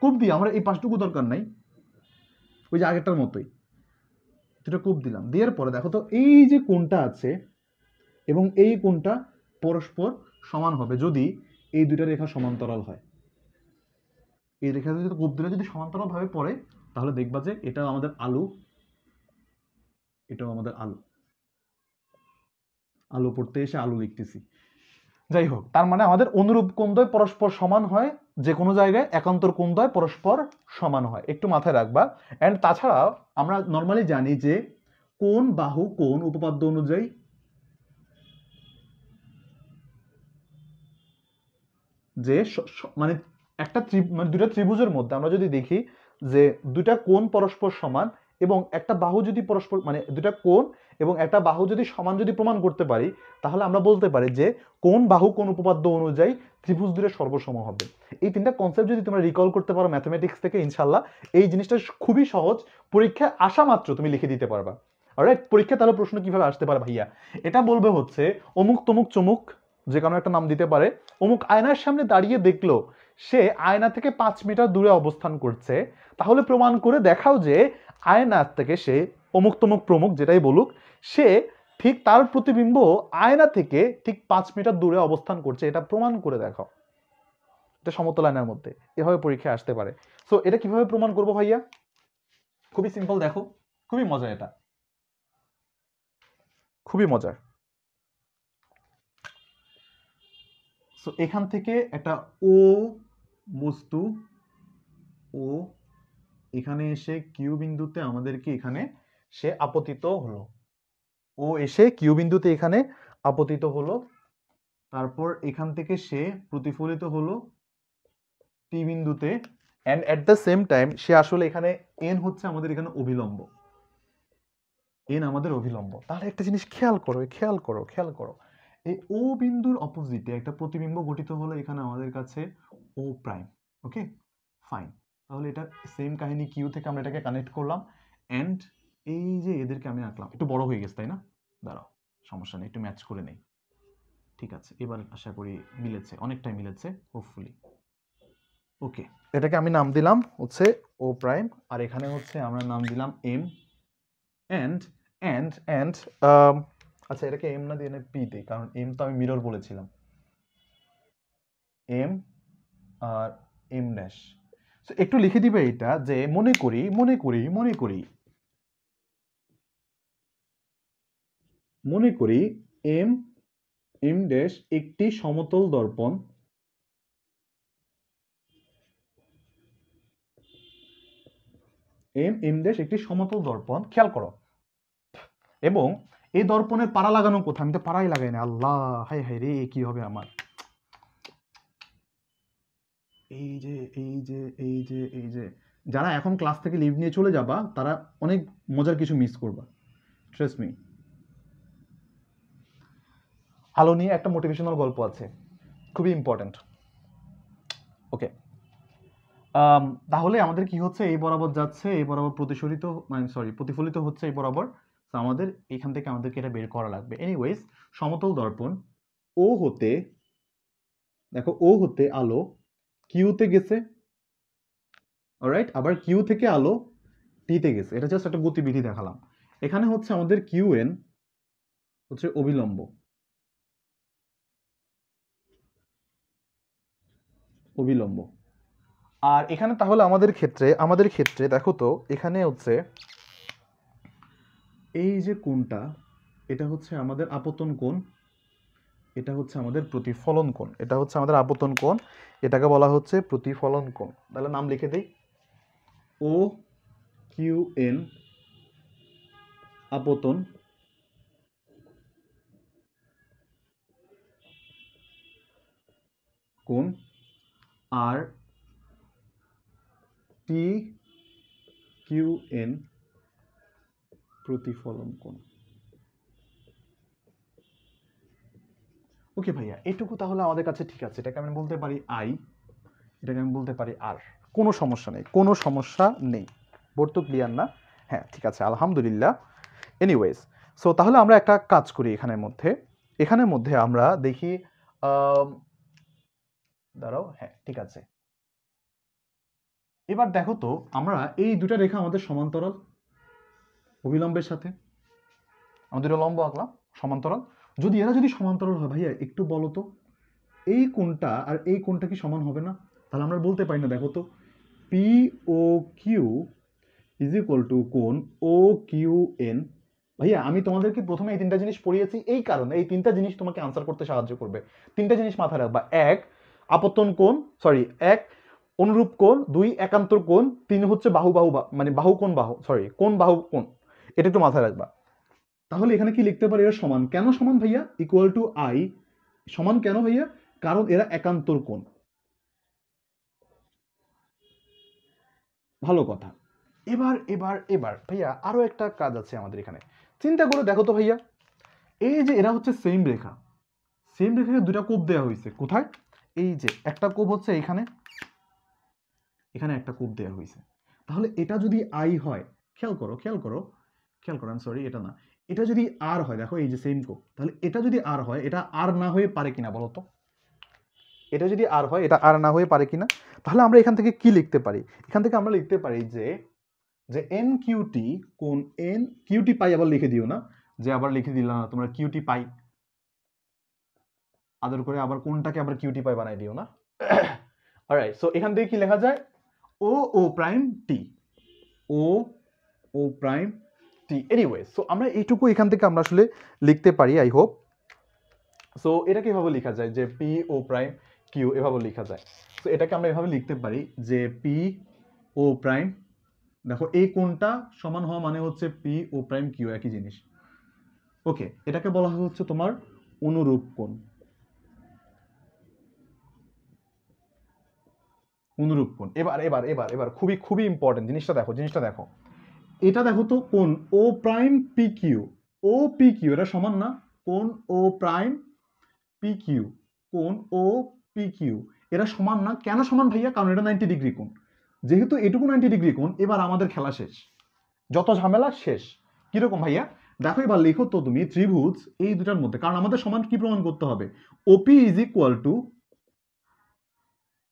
কোপ দিয়ে আমরা এই পাশটুকু দরকার নাই, ওই যে আগেরটার মতোই দুটো কোপ দিলাম। দেওয়ার পরে দেখো তো, এই যে কোণটা আছে এবং এই কোণটা পরস্পর সমান হবে যদি এই দুইটা রেখা সমান্তরাল হয়। এই রেখা যদি কোপ দিলে যদি সমান্তরাল ভাবে পড়ে, তাহলে দেখবা যে এটাও আমাদের আলু, এটাও আমাদের আলু। আলু পড়তে এসে আলু লিখতেছি। যাই হোক, তার মানে আমাদের অনুরূপ কোণদ্বয় পরস্পর সমান হয়, যে কোনো জায়গায় একান্তর কোণদ্বয় পরস্পর সমান হয়, একটু মাথায় রাখবা। অ্যান্ড তাছাড়াও আমরা নর্মালি জানি যে কোণ বাহু কোণ উপপাদ্য অনুযায়ী যে মানে একটা মানে দুইটা ত্রিভুজের মধ্যে আমরা যদি দেখি যে দুইটা কোণ পরস্পর সমান এবং একটা বাহু যদি পরস্পর মানে দুইটা কোণ এবং একটা বাহু যদি সমান যদি প্রমাণ করতে পারি, তাহলে আমরা বলতে পারি যে কোন বাহু কোন উপপাদ্য অনুযায়ী ত্রিভুজ দুটো সর্বসম হবে। এই তিনটা কনসেপ্ট যদি তোমরা রিকল করতে পারো ম্যাথমেটিক্স থেকে, ইনশাল্লাহ এই জিনিসটা খুবই সহজ, পরীক্ষায় আসা মাত্র তুমি লিখে দিতে পারবা। অলরাইট, পরীক্ষা তাহলে প্রশ্ন কিভাবে আসতে পারে ভাইয়া, এটা বলবে হচ্ছে অমুক তমুক চমুক, যে কোনো একটা নাম দিতে পারে, অমুক আয়নার সামনে দাঁড়িয়ে দেখলো সে আয়না থেকে 5 মিটার দূরে অবস্থান করছে, তাহলে প্রমাণ করে দেখাও যে আয়না থেকে সে অমুক তমুক প্রমুখ যেটাই বলুক, সে ঠিক তার প্রতিবিম্ব আয়না থেকে ঠিক 5 মিটার দূরে অবস্থান করছে, এটা প্রমাণ করে দেখাও। এটা সমতল আয়নার মধ্যে, এভাবে পরীক্ষায় আসতে পারে। সো এটা কিভাবে প্রমাণ করবো ভাইয়া, খুবই সিম্পল, দেখো খুবই মজা, এটা খুবই মজার। সো এখান থেকে একটা ও বস্তু, ও এখানে এসে কিউ বিন্দুতে আমাদেরকে এখানে সে আপতিত হলো, ও এসে কিউ বিন্দুতে এখানে আপতিত হলো, তারপর এখান থেকে সে প্রতিফলিত হলো টি বিন্দুতে, and at the same time সে আসলে এখানে এন হচ্ছে আমাদের এখানে অভিলম্ব, এন আমাদের অভিলম্ব। তাহলে একটা জিনিস খেয়াল করো, খেয়াল করো, খেয়াল করো, এই ও বিন্দুর অপোজিটে একটা প্রতিবিম্ব গঠিত হলো এখানে আমাদের কাছে ও প্রাইম। ওকে ফাইন, তাহলে এটা সেম কাহিনী, কিউ থেকে আমরা এটাকে কানেক্ট করলাম, এন্ড এই যে এদেরকে আমি আঁকলাম, একটু বড় হয়ে গেছে তাই না, দাঁড়াও সমস্যা নেই, একটু ম্যাচ করে নেই। ঠিক আছে, এবার আশা করি মিলেছে, অনেকটাই মিলেছে হোপফুলি। ওকে, এটাকে আমি নাম দিলাম হচ্ছে ও প্রাইম, আর এখানে হচ্ছে আমরা নাম দিলাম এম, এন্ড এন্ড এন্ড আচ্ছা এটাকে এম না দিয়ে পি দিই, কারণ এম তো আমি মিরর বলেছিলাম, এম আর এম ড্যাশ। একটু লিখে দিবে এটা যে মনে করি মনে করি মনে করি মনে করি এম এম ড্যাশ একটি সমতল দর্পণ, এম এম ড্যাশ একটি সমতল দর্পণ, খেয়াল করো, এবং এই দর্পণের পাড়া লাগানো কোথায়, আমি তো পাড়াই লাগাই না, আল্লাহ হাই হাই রে কি হবে আমার, এই যে এই যে এই যে এই যে যারা এখন ক্লাস থেকে লিভ নিয়ে চলে যাবা তারা অনেক মজার কিছু মিস করবা, ট্রাস্ট মি। আলো নিয়ে একটা মোটিভেশনাল গল্প আছে, খুবই ইম্পর্টেন্ট। ওকে, তাহলে আমাদের কি হচ্ছে, এই বরাবর যাচ্ছে, এই বরাবর প্রতিফলিত মানে সরি প্রতিফলিত হচ্ছে এই বরাবর, তো আমাদের এখান থেকে আমাদেরকে এটা বের করা লাগবে। এনিওয়েজ, সমতল দর্পণ ও হতে, দেখো ও হতে আলো কিউতে গেছে, অলরাইট, আবার কিউ থেকে আলো টিতে গেছে, এটা জাস্ট একটা গতিবিধি দেখালাম। এখানে হচ্ছে আমাদের কিউ এন হচ্ছে অভিলম্ব, অভিলম্ব। আর এখানে তাহলে আমাদের ক্ষেত্রে দেখো তো এখানে হচ্ছে এই যে কোণটা, এটা হচ্ছে আমাদের আপতন কোণ, এটা হচ্ছে আমাদের প্রতিফলন কোণ, এটা হচ্ছে আমাদের আপতন কোণ, এটাকে বলা হচ্ছে প্রতিফলন কোণ। তাহলে নাম লিখে দেই, ও কিউ এন আপতন কোণ, আর টি কিউ এন প্রতিফলন কোণ। ওকে ভাইয়া, এটুকু তাহলে আমাদের কাছে ঠিক আছে, এটাকে আমি বলতে পারি আই, এটাকে আমি বলতে পারি আর, কোনো সমস্যা নেই, কোনো সমস্যা নেই। বোর্ড তো ক্লিয়ার না? হ্যাঁ ঠিক আছে, আলহামদুলিল্লাহ। এনিওয়েজ, সো তাহলে আমরা একটা কাজ করি, এখানের মধ্যে আমরা দেখি, দাঁড়াও, হ্যাঁ ঠিক আছে, এবার দেখো তো আমরা এই দুটা রেখা আমাদের সমান্তরাল অভিলম্বের সাথে, আমাদের লম্ব আঁকলাম সমান্তরাল, যদি এরা যদি সমান্তরাল হয় ভাইয়া একটু বলো তো এই কোণটা আর এই কোণটা কি সমান হবে না? তাহলে আমরা বলতে পারি না, দেখো তো P O Q is equal to কোণ ও কিউ এন। ভাইয়া আমি তোমাদেরকে প্রথমে এই তিনটা জিনিস পড়িয়েছি এই কারণে, এই তিনটা জিনিস তোমাকে আনসার করতে সাহায্য করবে। তিনটা জিনিস মাথায় রাখবা, এক আপতন কোণ, সরি এক অনুরূপ কোণ, দুই একান্তর কোণ, তিন হচ্ছে বাহু বাহু মানে বাহু কোণ বাহু সরি কোণ বাহু কোণ, এটা একটু মাথায় রাখবা। তাহলে এখানে কি লিখতে পারি, এরা সমান কেন সমান ভাইয়া, ইকুয়াল টু আই, সমান কেন ভাইয়া, কারণ এরা একান্তর কোণ, ভালো কথা। এবার এবার এবার ভাইয়া আরো একটা কাজ আছে আমাদের এখানে। চিন্তা করে দেখো তো ভাইয়া, এই যে এরা হচ্ছে সেম রেখা, সেম রেখাকে দুটা কোপ দেওয়া হয়েছে। কোথায়? এই যে একটা কোপ হচ্ছে এখানে, এখানে একটা কোপ দেওয়া হয়েছে। তাহলে এটা যদি আই হয়, খেয়াল করো খেয়াল করো খেয়াল করো, আমি সরি এটা না, এটা যদি আর হয়, দেখো এই যে সেম কোপ, তাহলে এটা যদি আর হয়, এটা আর না হয়ে পারে কিনা বলো তো? এটা যদি আর হয়, এটা আর না হয়ে পারে কিনা? তাহলে আমরা এখান থেকে কি লিখতে পারি? এখান থেকে আমরা লিখতে পারি যে যে এন কিউটি কোন এন কিউটি পাই, আবার লিখে দিও না যে আবার লিখে দিলাম না তোমরা কিউটি পাই, আদর করে আবার কোনটাকে আবার কিউটি পাই বানাই দিও না। অলরাইট, সো এখান থেকে কি লেখা যায়? ও ও প্রাইম টি, ও ও প্রাইম টি। এনিওয়ে, সো আমরা এইটুকু এখান থেকে আমরা আসলে লিখতে পারি, আই হোপ। সো এটা কিভাবে লেখা যায় যে পি ও প্রাইম কিউ, এভাবে লেখা যায়। সো এটাকে আমরা এভাবে লিখতে পারি যে পি ও প্রাইম, দেখো এই কোণটা সমান হওয়া মানে হচ্ছে পি ও প্রাইম কিউ একই জিনিস। ওকে, এটাকে বলা হচ্ছে তোমার অনুরূপ কোণ। অনুরূপ কোণ। এবার এবার এবার এবার খুবই খুবই ইম্পর্টেন্ট জিনিসটা দেখো, জিনিসটা দেখো। এটা দেখো তো কোণ O prime P Q, O P Q এটা সমান না কোণ ও প্রাইম পি কিউ, কোণ ও পি কিউ এরা সমান না। কেন সমান ভাইয়া? কারণ এটা 90 ডিগ্রি কোণ। যেহেতু এটুকু 90 ডিগ্রি কোণ, এবার আমাদের খেলা শেষ, যত ঝামেলা শেষ। কিরকম ভাইয়া? দেখো এবার লেখো তো তুমি ত্রিভুজ এই দুটার মধ্যে, কারণ আমাদের সমান কি প্রমাণ করতে হবে? O P is equal to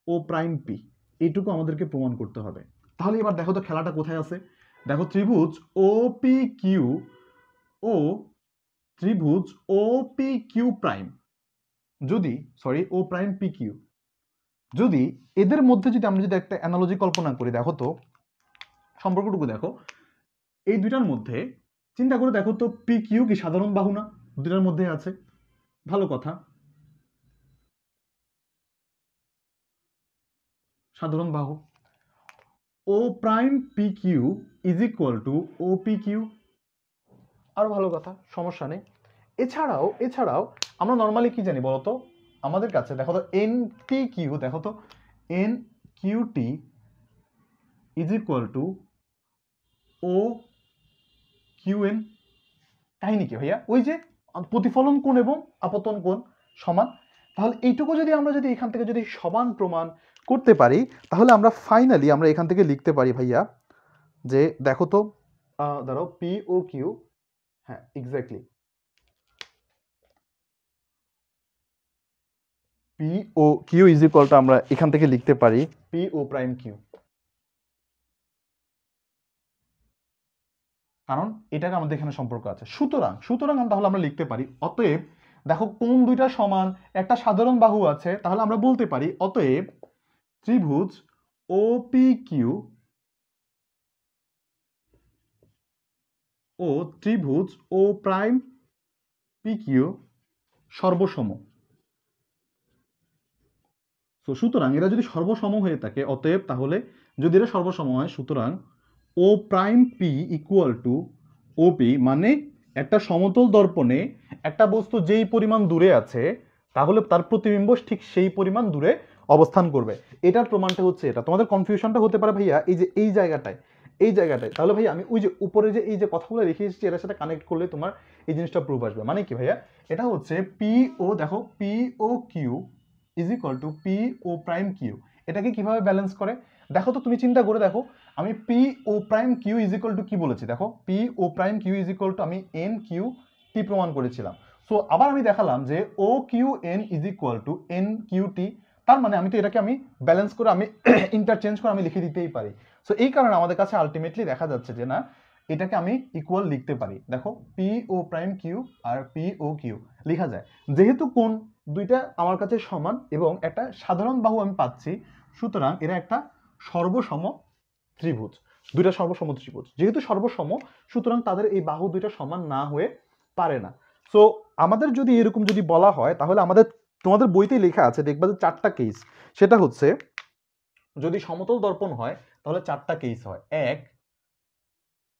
O prime P, এইটুকু আমাদেরকে প্রমাণ করতে হবে। তাহলে এবার দেখো তো খেলাটা কোথায় আছে। দেখো ত্রিভুজ ও পি কিউ ও ত্রিভুজ ও পি কিউ প্রাইম, যদি সরি ও প্রাইম পি কিউ, যদি এদের মধ্যে যদি আমরা যদি একটা অ্যানালজি কল্পনা করি, দেখো তো সম্পর্কটুকু দেখো এই দুইটার মধ্যে। চিন্তা করে দেখো তো পি কিউ কি সাধারণ বাহু না? দুটার মধ্যে আছে। ভালো কথা, সাধারণ বাহু। O prime P Q is equal to O P Q, আরো ভালো কথা, সমস্যা নেই। এছাড়াও এছাড়াও আমরা নর্মালি কি জানি বলতো? আমাদের কাছে দেখো তো এন পি কিউ, দেখো তো N Q T is equal to O Q N. কাহিনী কি ভাইয়া? ওই যে প্রতিফলন কোণ এবং আপতন কোণ সমান। তাহলে এইটুকু যদি আমরা যদি এখান থেকে যদি সমান প্রমাণ করতে পারি, তাহলে আমরা ফাইনালি আমরা এখান থেকে লিখতে পারি ভাইয়া যে দেখো তো দাঁড়াও, পি ও কিউ, হ্যাঁ exactly, P O Q is equal to আমরা এখান থেকে লিখতে পারি পি ও প্রাইম কিউ, কারণ এটাকে আমাদের এখানে সম্পর্ক আছে। সুতরাং সুতরাং তাহলে আমরা লিখতে পারি অতএব, দেখো কোন দুইটা সমান, একটা সাধারণ বাহু আছে, তাহলে আমরা বলতে পারি অতএব ত্রিভুজ ও পি কিউ ও ত্রিভুজ ও প্রাইম পি কিউ সর্বসম। তো সুতরাং এরা যদি সর্বসম হয়ে থাকে, অতএব তাহলে যদি এরা সর্বসম হয়, সুতরাং O prime P equal to O P, মানে একটা সমতল দর্পণে একটা বস্তু যেই পরিমাণ দূরে আছে, তাহলে তার প্রতিবিম্ব ঠিক সেই পরিমাণ দূরে অবস্থান করবে। এটার প্রমাণটা হচ্ছে এটা। তোমাদের কনফিউশনটা হতে পারে ভাইয়া এই যে এই জায়গাটায়, এই জায়গাটায়। তাহলে ভাইয়া আমি ওই যে উপরে যে এই যে কথাগুলো রেখে এসেছি, এটার সাথে কানেক্ট করলে তোমার এই জিনিসটা প্রুফ আসবে। মানে কি ভাইয়া? এটা হচ্ছে পি ও, দেখো P O Q is equal to P O prime Q. এটাকে কিভাবে ব্যালেন্স করে দেখো তো, তুমি চিন্তা করে দেখো। আমি P O prime Q is equal to কি বলেছি? দেখো P O prime Q is equal to আমি এন কিউ টি প্রমাণ করেছিলাম। সো আবার আমি দেখালাম যে O Q N is equal to N Q T. তার মানে আমি তো এটাকে আমি ব্যালেন্স করে আমি ইন্টারচেঞ্জ করে আমি লিখে দিতেই পারি। সো এই কারণে আমাদের কাছে আলটিমেটলি দেখা যাচ্ছে যে না, এটাকে আমি ইকুয়াল লিখতে পারি। দেখো P O prime Q R P O Q লেখা যায়, যেহেতু কোন দুইটা আমার কাছে সমান এবং একটা সাধারণ বাহু আমি পাচ্ছি, সুতরাং এরা একটা সর্বসম ত্রিভুজ। দুইটা সর্বসম ত্রিভুজ যেহেতু সর্বসম, সুতরাং তাদের এই বাহু দুইটা সমান না হয়ে পারে না। সো আমাদের যদি এরকম যদি বলা হয়, তাহলে আমাদের তোমাদের বইতেই লেখা আছে, দেখবা যে 4টা কেস। সেটা হচ্ছে যদি সমতল দর্পণ হয় তাহলে 4টা কেস হয়। এক,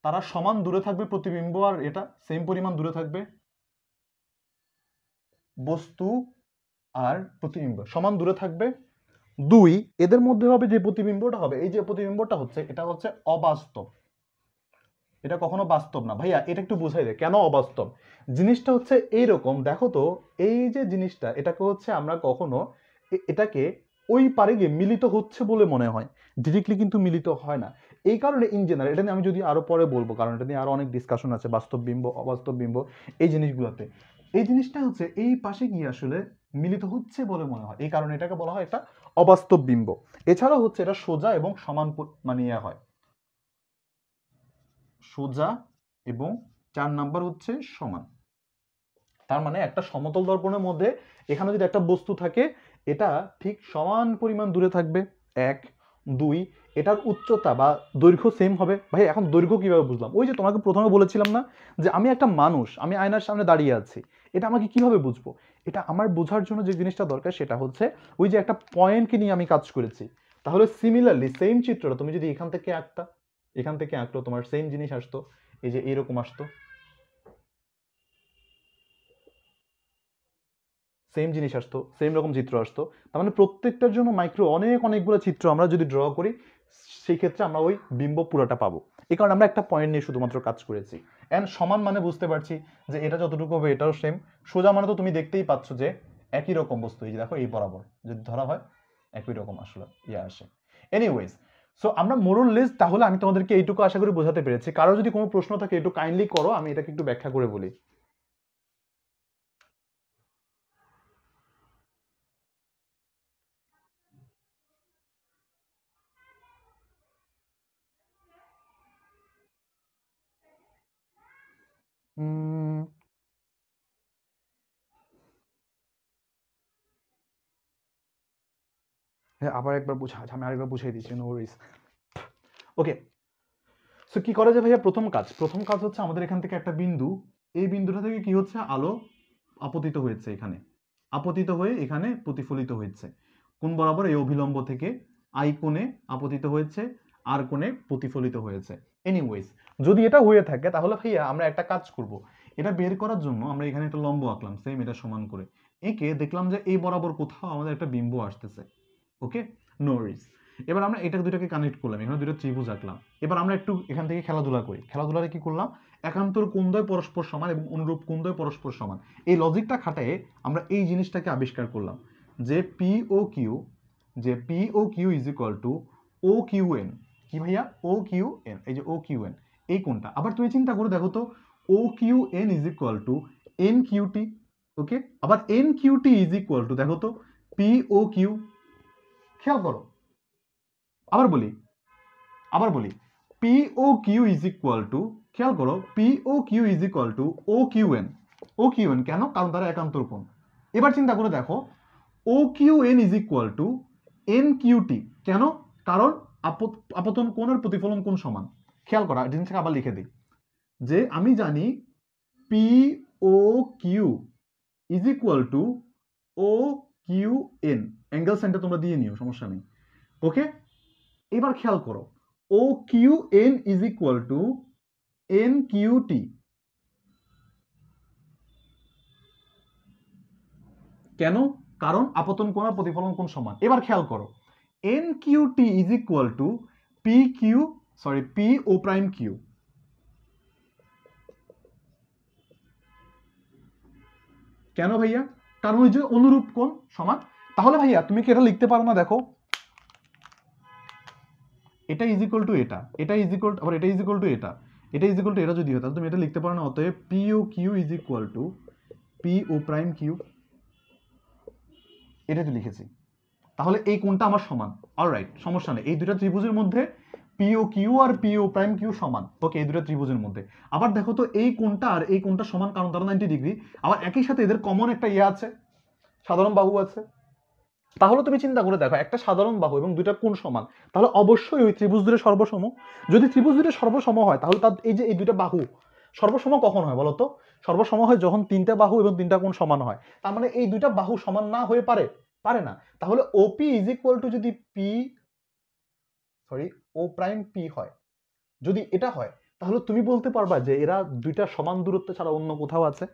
তারা সমান দূরে থাকবে প্রতিবিম্ব আর এটা সেম পরিমাণ দূরে থাকবে, বস্তু আর প্রতিবিম্ব সমান দূরে থাকবে। দুই, এদের মধ্যে হবে যে প্রতিবিম্বটা হবে, এই যে প্রতিবিম্বটা হচ্ছে এটা হচ্ছে অবাস্তব, এটা কখনো বাস্তব না। ভাইয়া এটা একটু বুঝাই দে কেন অবাস্তব। জিনিসটা হচ্ছে এইরকম, দেখো তো এই যে জিনিসটা এটাকে হচ্ছে আমরা কখনো এটাকে ওই পারে গিয়ে মিলিত হচ্ছে বলে মনে হয়, ডিরেক্টলি কিন্তু মিলিত হয় না। এই কারণে ইন জেনারেল, এটা নিয়ে আমি যদি আরো পরে বলবো, কারণ এটা নিয়ে আরো অনেক ডিসকাশন আছে, বাস্তব বিম্ব অবাস্তব বিম্ব এই জিনিসগুলোতে। এই জিনিসটা হচ্ছে এই পাশে গিয়ে আসলে মিলিত হচ্ছে বলে মনে হয়, এই কারণে এটাকে বলা হয় একটা অবাস্তব বিম্ব। এছাড়াও হচ্ছে এটা সোজা এবং সমান মানে ইয়া হয়, সোজা এবং 4 নাম্বার হচ্ছে সমান। তার মানে একটা সমতল দর্পণের মধ্যে এখানে যদি একটা বস্তু থাকে, এটা ঠিক সমান পরিমাণ দূরে থাকবে, এক। দুই, এটার উচ্চতা বা দৈর্ঘ্য সেম হবে। ভাই এখন দৈর্ঘ্য কিভাবে বুঝলাম? ওই যে তোমাকে প্রথমে বলেছিলাম না যে আমি একটা মানুষ, আমি আয়নার সামনে দাঁড়িয়ে আছি, এটা আমাকে কিভাবে বুঝবো? এটা আমার বোঝার জন্য যে জিনিসটা দরকার সেটা হচ্ছে ওই যে একটা পয়েন্টকে নিয়ে আমি কাজ করেছি। তাহলে সিমিলারলি সেম চিত্রটা তুমি যদি এখান থেকে আঁকতা, এখান থেকে আঁকলো, তোমার সেম জিনিস আসতো, এই যে এইরকম আসতো, সেম জিনিস আসতো, সেম রকম চিত্র আসতো। তার মানে প্রত্যেকটার জন্য মাইক্রো অনেকগুলো চিত্র আমরা যদি ড্র করি, সেই ক্ষেত্রে আমরা ওই বিম্ব পুরোটা পাবো। এই কারণে আমরা একটা পয়েন্ট নিয়ে শুধুমাত্র কাজ করেছি। এন্ড সমান মানে বুঝতে পারছি যে এটা যতটুকু হবে এটাও সেম। সোজা মানে তো তুমি দেখতেই পাচ্ছ যে একই রকম বস্তু, এই যে দেখো এই বরাবর যদি ধরা হয় একই রকম আসলে ইয়ে আসে। এনিওয়েজ, সো আমরা মোরাল লেস, তাহলে আমি তোমাদেরকে এইটুকু আশা করি বোঝাতে পেরেছি। কারো যদি কোনো প্রশ্ন থাকে একটু কাইন্ডলি করো, আমি এটাকে একটু ব্যাখ্যা করে বলি। উম, হ্যাঁ, আবার একবার বুঝা, আমি আরেকবার বুঝিয়ে দিচ্ছি, নো ওয়ারিস। ওকে, সো কি করা যায় ভাইয়া? প্রথম কাজ হচ্ছে আমাদের এখান থেকে একটা বিন্দু, এই বিন্দুটা থেকে কি হচ্ছে, আলো আপতিত হয়েছে এখানে, আপতিত হয়ে এখানে প্রতিফলিত হয়েছে। কোন বরাবর? এই অভিলম্ব থেকে আই কোণে আপতিত হয়েছে, আর কোণে প্রতিফলিত হয়েছে। এনিওয়েজ, যদি এটা হয়ে থাকে তাহলে ভাইয়া আমরা একটা কাজ করব, এটা বের করার জন্য আমরা এখানে একটা লম্ব আঁকলাম, সেম এটা সমান করে এঁকে দেখলাম যে এই বরাবর কোথাও আমাদের একটা বিম্ব আসতেছে। ওকে, নো ওয়ারিস। এবার আমরা এটা দুটাকে কানেক্ট করলাম, এখানে দুটো ত্রিভুজ আঁকলাম। এবার আমরা একটু এখান থেকে খেলাধুলা করি। খেলাধুলায় কি করলাম? একান্তর কোণদ্বয় পরস্পর সমান এবং অনুরূপ কোণদ্বয় পরস্পর সমান, এই লজিকটা খাটায়ে আমরা এই জিনিসটাকে আবিষ্কার করলাম যে পি ও কিউ, যে P O Q is equal to O Q N. কি ভাইয়া? ও কিউ এন, এই যে ও কিউ এন, এই কোণটা। আবার তুমি চিন্তা করে দেখো তো, O Q N is equal to N Q T. Okay, আবার N Q T is equal to দেখো তো পি ও কিউ। খেয়াল করো, আবার বলি, আবার বলি, P O Q is equal to, খেয়াল করো, P O Q is equal to O Q N. O Q N কেন? কারণ তারা একান্তর কোণ। এবার চিন্তা করে দেখো, O Q N is equal to N Q T. কেন? কারণ আপতন কোণ আর প্রতিফলন কোণ সমান। খেয়াল করা জিনিসটাকে আবার লিখে দিই, যে আমি জানি P O Q is equal to O Q N, angle centre তোমরা দিয়ে নিও, সমস্যা নেই। ওকে, এবার খেয়াল করো, O Q N is equal to N Q T. কেন? কারণ আপতন কোণ আর প্রতিফলন কোণ সমান। এবার খেয়াল করো, N Q T is equal to P Q, sorry P O prime Q. কেন ভাইয়া? কারণ ওই যে অনুরূপ কোণ সমান। তাহলে ভাইয়া তুমি কি এটা লিখতে পারো না? দেখো, এটা ইজ ইকুয়াল টু এটা, এটা ইজ ইকুয়াল, আবার এটা ইজ ইকুয়াল টু এটা, এটা ইজ ইকুয়াল টু এটা যদি হয় তাহলে তুমি এটা লিখতে পারো না? অতএব P O Q is equal to P O prime Q. এটা তো লিখেছি। তাহলে এই কোণটা আমার সমান। অলরাইট, সমস্যা নেই, এই দুটো ত্রিভুজের মধ্যে P O Q R P O prime Q সমান। ওকে, এই দুটো ত্রিভুজের মধ্যে আবার দেখো তো এই কোণটা আর এই কোণটা সমান, কারণ তারা 90 ডিগ্রি। আবার একই সাথে এদের কমন একটা ইয়ে আছে, সাধারণ বাহু আছে। তাহলে তুমি চিন্তা করে দেখো, একটা সাধারণ বাহু এবং দুইটা কোণ সমান, তাহলে অবশ্যই ওই ত্রিভুজ দুটো সর্বসম। যদি ত্রিভুজ দুটো সর্বসম হয় তাহলে তার এই যে এই দুইটা বাহু সর্বসম কখন হয় বলতো? সর্বসম হয় যখন তিনটা বাহু এবং তিনটা কোণ সমান হয়। তার মানে এই দুইটা বাহু সমান না হয়ে পারে, পারে না। তাহলে ওপি ইজ ইকুয়াল টু যদি পি, সরি, ও প্রাইম পি হয়, যদি এটা হয়, তাহলে তুমি বলতে পারবা যে এরা দুইটা সমান দূরত্ব ছাড়া অন্য কোথাও আছে?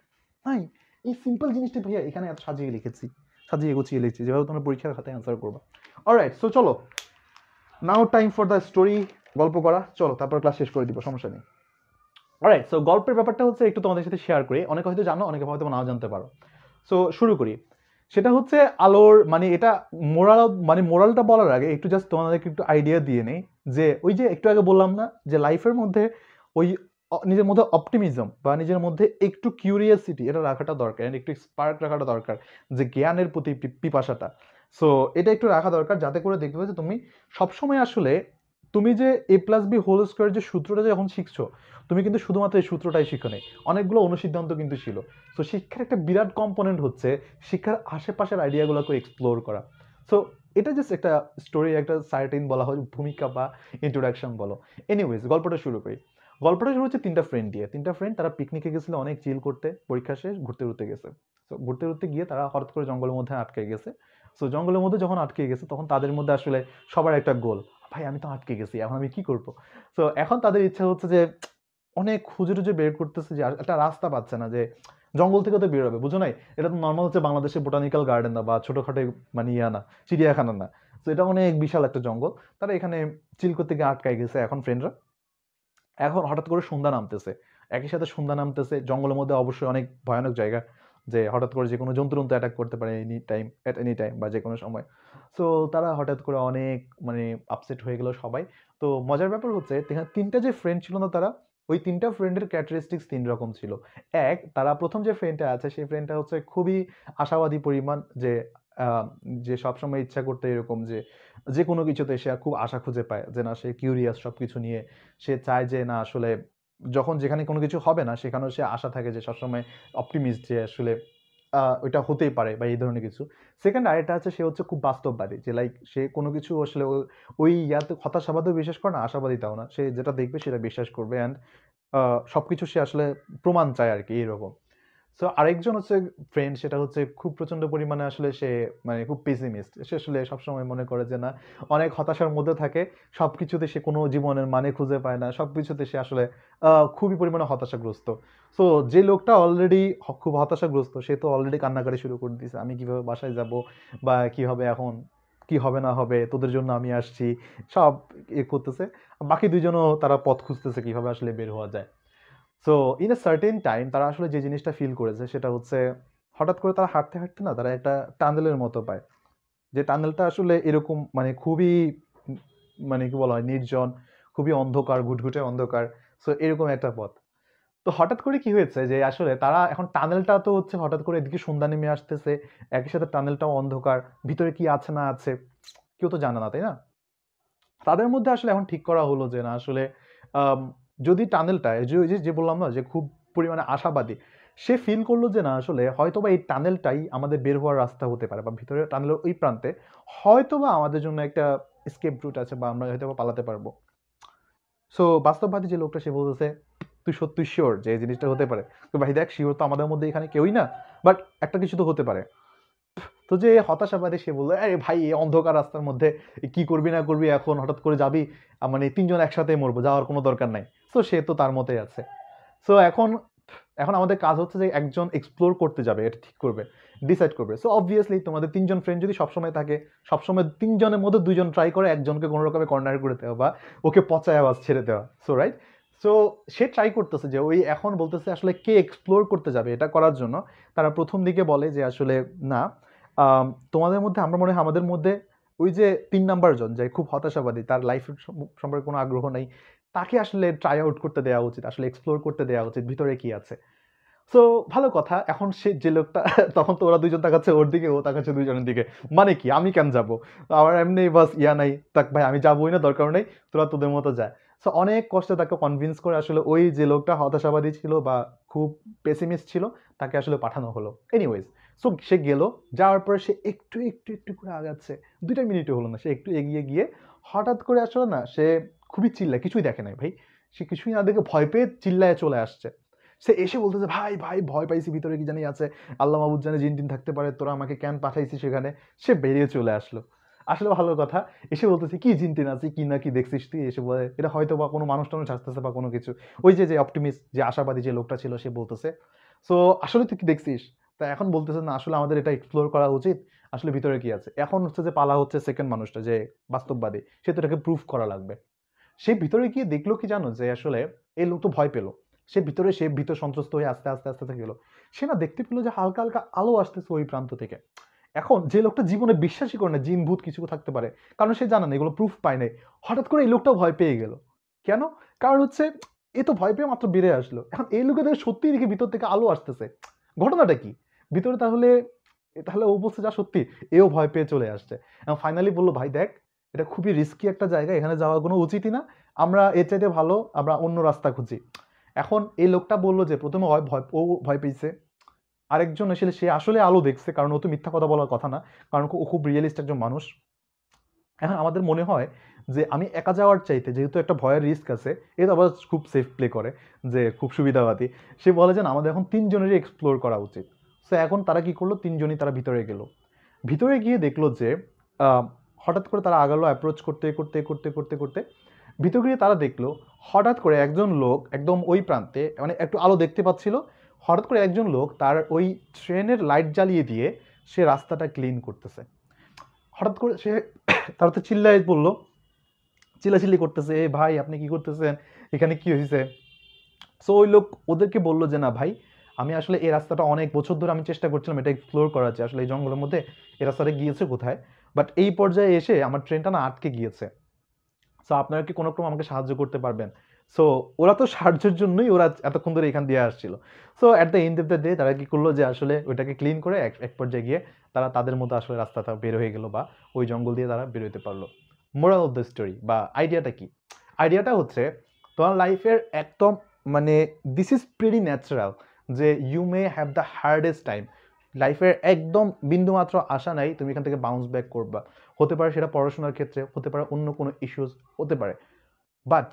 নাই। এই সিম্পল জিনিসটা ভাইয়া এখানে এত সাজিয়ে লিখেছি, সাজিয়ে গুছিয়ে লিখছি, যেভাবে তোমরা পরীক্ষার খাতায় অ্যান্সার করবা। অলরাইট, সো চলো, নাও টাইম ফর দ্য স্টোরি, গল্প করা। চলো তারপর ক্লাস শেষ করে দিব, সমস্যা নেই। অলরাইট, সো গল্পের ব্যাপারটা হচ্ছে একটু তোমাদের সাথে শেয়ার করি, অনেকে হয়তো জানো, অনেকে হয়তো নাও জানতে পারো। সো শুরু করি। সেটা হচ্ছে আলোর, মানে এটা মোরাল, মানে মোরালটা বলার আগে একটু জাস্ট তোমাদেরকে একটু আইডিয়া দিয়ে নেই যে ওই যে একটু আগে বললাম না যে লাইফের মধ্যে ওই নিজের মধ্যে অপটিমিজম বা নিজের মধ্যে একটু কিউরিয়াসিটি এটা রাখাটা দরকার, একটু স্পার্ক রাখাটা দরকার, যে জ্ঞানের প্রতি পিপাসাটা। সো এটা একটু রাখা দরকার, যাতে করে দেখবে যে তুমি সবসময় আসলে তুমি যে a+b² যে সূত্রটা যখন শিখছো, তুমি কিন্তু শুধুমাত্র এই সূত্রটাই শিখো নাই, অনেকগুলো অনুসিদ্ধান্ত কিন্তু ছিল। তো শিক্ষার একটা বিরাট কম্পোনেন্ট হচ্ছে শিক্ষার আশেপাশের আইডিয়াগুলোকে এক্সপ্লোর করা। সো এটা জাস্ট একটা স্টোরি, একটা সার্টেন বলা হয় ভূমিকা বা ইন্ট্রোডাকশন বলো। এনিওয়েজ, গল্পটা শুরু করি। গল্পটা শুরু হচ্ছে তিনটা ফ্রেন্ড দিয়ে। তিনটা ফ্রেন্ড তারা পিকনিকে গেছিল, অনেক চিল করতে, পরীক্ষা শেষ, ঘুরতে ঘুরতে গেছে। তো ঘুরতে ঘুরতে গিয়ে তারা হঠাৎ করে জঙ্গলের মধ্যে আটকে গেছে। সো জঙ্গলের মধ্যে যখন আটকে গেছে তখন তাদের মধ্যে আসলে সবার একটা গোল, ভাই আমি তো আটকে গেছি, এখন আমি কি করবো? সো এখন তাদের ইচ্ছা হচ্ছে যে অনেক খুঁজে টুজে বের করতেছে যে একটা রাস্তা পাচ্ছে না, যে জঙ্গল থেকে তো বের হবে, বুঝো নাই? এটা তো নর্মাল হচ্ছে বাংলাদেশের বোটানিক্যাল গার্ডেন না বা ছোটখাটো মানে ইয়া না, চিড়িয়াখানা না। তো এটা অনেক বিশাল একটা জঙ্গল। তারা এখানে চিল করতে গিয়ে আটকায় গেছে এখন ফ্রেন্ডরা। এখন হঠাৎ করে সন্ধ্যা নামতেছে, একই সাথে সন্ধ্যা নামতেছে, জঙ্গলের মধ্যে অবশ্যই অনেক ভয়ানক জায়গা, যে হঠাৎ করে যে কোনো জন্তু অ্যাটাক করতে পারে এনি টাইম বা যে কোনো সময়। সো তারা হঠাৎ করে অনেক মানে আপসেট হয়ে গেল সবাই। তো মজার ব্যাপার হচ্ছে এখানে তিনটা যে ফ্রেন্ড ছিল না, তারা ওই তিনটা ফ্রেন্ডের ক্যারেক্টারিস্টিক্স তিন রকম ছিল। এক, তারা প্রথম যে ফ্রেন্ডটা আছে সেই ফ্রেন্ডটা হচ্ছে খুবই আশাবাদী পরিমাণ, যে আহ, যে সবসময় ইচ্ছা করতে এরকম যে যে কোনো কিছুতে সে খুব আশা খুঁজে পায়, যে না সে কিউরিয়াস সবকিছু নিয়ে, সে চায় যে না আসলে যখন যেখানে কোনো কিছু হবে না সেখানেও সে আশা থাকে, যে সবসময় অপটিমিস্ট, যে আসলে ওইটা হতেই পারে বা এই ধরনের কিছু। সেকেন্ড আরেকটা আছে, সে হচ্ছে খুব বাস্তববাদী, যে লাইক সে কোনো কিছু আসলে ওই ইয়াতে হতাশাবাদেও বিশ্বাস করে না, আশাবাদীটাও না, সে যেটা দেখবে সেটা বিশ্বাস করবে, অ্যান্ড সবকিছু সে আসলে প্রমাণ চায় আর কি, এরকম। সো আরেকজন হচ্ছে ফ্রেন্ড, সেটা হচ্ছে খুব প্রচন্ড পরিমাণে আসলে সে মানে খুব পেসিমিস্ট, সে আসলে সবসময় মনে করে যে না, অনেক হতাশার মধ্যে থাকে, সবকিছুতে সে কোনো জীবনের মানে খুঁজে পায় না, সবকিছুতে সে আসলে খুবই পরিমাণে হতাশাগ্রস্ত। সো যে লোকটা অলরেডি খুব হতাশাগ্রস্ত, সে তো অলরেডি কান্নাকাটি শুরু করে দিয়েছে, আমি কিভাবে বাসায় যাব, বা কিভাবে এখন কি হবে না হবে, তোদের জন্য আমি আসছি, সব করতেছে। বাকি দুইজনও তারা পথ খুঁজতেছে কিভাবে আসলে বের হওয়া যায়। So in a certain time তারা আসলে যে জিনিসটা ফিল করেছে সেটা হচ্ছে, হঠাৎ করে তারা হাঁটতে হাঁটতে না তারা একটা টানেলের মতো পায়, যে টানেলটা আসলে এরকম মানে খুবই উম, মানে কি বলা হয়, নির্জন, খুবই অন্ধকার, ঘুটঘুটে অন্ধকার। সো এরকম একটা পথ। তো হঠাৎ করে কি হয়েছে যে আসলে তারা এখন টানেলটা তো হচ্ছে হঠাৎ করে এদিকে সন্ধ্যা নেমে আসতেছে, একই সাথে টানেলটাও অন্ধকার, ভিতরে কি আছে না আছে কেউ তো জানে না, তাই না? তাদের মধ্যে আসলে এখন ঠিক করা হলো যে না আসলে আম, যদি টানেলটা যে বললাম না যে খুব পরিমাণে আশাবাদী, সে ফিল করলো যে না আসলে হয়তোবা এই টানেলটাই আমাদের বের হওয়ার রাস্তা হতে পারে, বা ভিতরে টানেলের ওই প্রান্তে হয়তোবা আমাদের জন্য একটা স্কেপ রুট আছে, বা আমরা হয়তো পালাতে পারবো। সো বাস্তববাদী যে লোকটা সে বলতেছে, তুই সত্যি শিওর যে এই জিনিসটা হতে পারে? তো ভাই দেখ, শিওর তো আমাদের মধ্যে এখানে কেউই না, বাট একটা কিছু তো হতে পারে। তো যে হতাশাবাদী সে বললো, আরে ভাই এই অন্ধকার রাস্তার মধ্যে কি করবি না করবি, এখন হঠাৎ করে যাবি, মানে তিনজন একসাথে মরবো, যাওয়ার কোনো দরকার নাই। তো সে তো তার মতেই আছে। সো এখন এখন আমাদের কাজ হচ্ছে যে একজন এক্সপ্লোর করতে যাবে, এটা ঠিক করবে, ডিসাইড করবে। সো অবভিয়াসলি তোমাদের তিনজন ফ্রেন্ড যদি সবসময় থাকে, সবসময় তিনজনের মধ্যে দুইজন ট্রাই করে একজনকে কোনো রকমের কর্নার করে দেওয়া বা ওকে পচায় আওয়াজ ছেড়ে দেওয়া। সো রাইট, সো সে ট্রাই করতেছে যে ওই এখন বলতেছে আসলে কে এক্সপ্লোর করতে যাবে। এটা করার জন্য তারা প্রথম দিকে বলে যে আসলে না, তোমাদের মধ্যে আমরা মনে হয় আমাদের মধ্যে ওই যে ৩ নাম্বার জন যে খুব হতাশাবাদী, তার লাইফের সম্পর্কে কোনো আগ্রহ নাই, তাকে আসলে ট্রাই আউট করতে দেওয়া উচিত, আসলে এক্সপ্লোর করতে দেওয়া উচিত ভিতরে কি আছে। সো ভালো কথা, এখন সে যে লোকটা তখন তো ওরা দুইজন তাকাচ্ছে ওর দিকে, ও তাকাচ্ছে দুইজনের দিকে, মানে কি আমি কেন যাবো, আমার এমনি বাস ইয়া নাই, তাক ভাই আমি যাবোই না, দরকার নেই, তোরা তোদের মতো যায়। সো অনেক কষ্টে তাকে কনভিন্স করে আসলে ওই যে লোকটা হতাশাবাদী ছিল বা খুব পেসিমিস্ট ছিল, তাকে আসলে পাঠানো হলো। এনিওয়েজ, সো সে গেল, যাওয়ার পরে সে একটু একটু একটু করে আগাচ্ছে, 2টা মিনিটও হলো না, সে একটু এগিয়ে গিয়ে হঠাৎ করে আসলে না সে খুবই চিল্লায়, কিছুই দেখে নাই ভাই, সে কিছুই না দেখে ভয় পেয়ে চিল্লায় চলে আসছে। সে এসে বলতেছে, ভাই ভাই ভয় পাইছি, ভিতরে কি জানি আছে, আল্লাহ মাহবুদ জানে জিন টিন থাকতে পারে, তোরা আমাকে কেন পাঠাইছিস সেখানে। সে বেরিয়ে চলে আসলো। আসলে ভালো কথা, এসে বলতেছে কি জিন টিন আছে, কি না কি দেখছিস তুই, এসে বলে এটা হয়তো বা কোনো মানুষ টানুষ আসতেছে বা কোনো কিছু। ওই যে যে অপটিমিস্ট, যে আশাবাদী যে লোকটা ছিল, সে বলতেছে, সো আসলে তুই কি দেখছিস? তা এখন বলতেছে না আসলে আমাদের এটা এক্সপ্লোর করা উচিত, আসলে ভিতরে কি আছে। এখন হচ্ছে যে পালা হচ্ছে সেকেন্ড মানুষটা যে বাস্তববাদী, সে তো এটাকে প্রুফ করা লাগবে। সে ভিতরে গিয়ে দেখলো কি জানো, যে আসলে এই লোক তো ভয় পেলো, সে ভিতর সন্ত্রস্ত হয়ে আস্তে আস্তে আস্তে আস্তে গেল। সে না দেখতে পেলো যে হালকা হালকা আলো আসতেছে ওই প্রান্ত থেকে। এখন যে লোকটা জীবনে বিশ্বাসই করে না জিন ভূত কিছু থাকতে পারে, কারণ সে জানে না, এগুলো প্রুফ পায় নাই, হঠাৎ করে এই লোকটাও ভয় পেয়ে গেল। কেন? কারণ হচ্ছে এ তো ভয় পেয়ে মাত্র বেড়ে আসলো, এখন এই লোকেদের সত্যি দেখে ভিতর থেকে আলো আসতেছে। ঘটনাটা কি ভিতরে? তাহলে তাহলে ও বলছে যা সত্যি, এও ভয় পেয়ে চলে আসছে। এবং ফাইনালি বললো ভাই দেখ, এটা খুবই রিস্কি একটা জায়গা, এখানে যাওয়া কোনো উচিতই না, আমরা এর চাইতে ভালো আমরা অন্য রাস্তা খুঁজি। এখন এই লোকটা বললো যে প্রথমে ও ভয় পেয়েছে, আরেকজন আসলে সে আসলে আলো দেখছে, কারণ ও তো মিথ্যা কথা বলার কথা না, কারণ ও খুব রিয়েলিস্ট একজন মানুষ। এখন আমাদের মনে হয় যে আমি একা যাওয়ার চাইতে, যেহেতু একটা ভয়ের রিস্ক আছে, এ তো আবার খুব সেফ প্লে করে, যে খুব সুবিধাবাদী। সে বলে যে না, আমাদের এখন তিনজনেরই এক্সপ্লোর করা উচিত। সো এখন তারা কি করলো, তিনজনই তারা ভিতরে গেল। ভিতরে গিয়ে দেখলো যে আহ, হঠাৎ করে তারা আগালো অ্যাপ্রোচ করতে করতে করতে করতে করতে ভিতরে গিয়ে তারা দেখলো হঠাৎ করে একজন লোক একদম ওই প্রান্তে, মানে একটু আলো দেখতে পাচ্ছিল, হঠাৎ করে একজন লোক তার ওই ট্রেনের লাইট জ্বালিয়ে দিয়ে সে রাস্তাটা ক্লিন করতেছে। হঠাৎ করে সে তার তো চিল্লাই বললো, চিল্লাচিল্লি করতেছে, এ ভাই আপনি কি করতেছেন, এখানে কি হয়েছে? সো ওই লোক ওদেরকে বললো যে না ভাই, আমি আসলে এই রাস্তাটা অনেক বছর ধরে আমি চেষ্টা করছিলাম এটা এক্সপ্লোর করার, আছে আসলে এই জঙ্গলের মধ্যে এই রাস্তাটা গিয়েছে কোথায়, বাট এই পর্যায়ে এসে আমার ট্রেনটা না আটকে গিয়েছে। সো আপনারা কি কোনো রকম আমাকে সাহায্য করতে পারবেন? সো ওরা তো সাহায্যের জন্যই ওরা এতক্ষণ ধরে এখান দিয়ে আসছিল। So at the end of the day তারা কি করলো, যে আসলে ওইটাকে ক্লিন করে এক এক পর্যায়ে গিয়ে তারা তাদের মতো আসলে রাস্তাটা বের হয়ে গেল, বা ওই জঙ্গল দিয়ে তারা বেরোতে পারলো। মোরাল অফ দ্য স্টোরি বা আইডিয়াটা কি? আইডিয়াটা হচ্ছে তোমার লাইফের একদম, মানে দিস ইজ প্রিটি ন্যাচারাল, যে you may have the hardest time, লাইফের একদম বিন্দুমাত্র আশা নাই তুমি এখান থেকে বাউন্স ব্যাক করবা। হতে পারে সেটা পড়াশোনার ক্ষেত্রে, হতে পারে অন্য কোনো ইস্যুস হতে পারে, বাট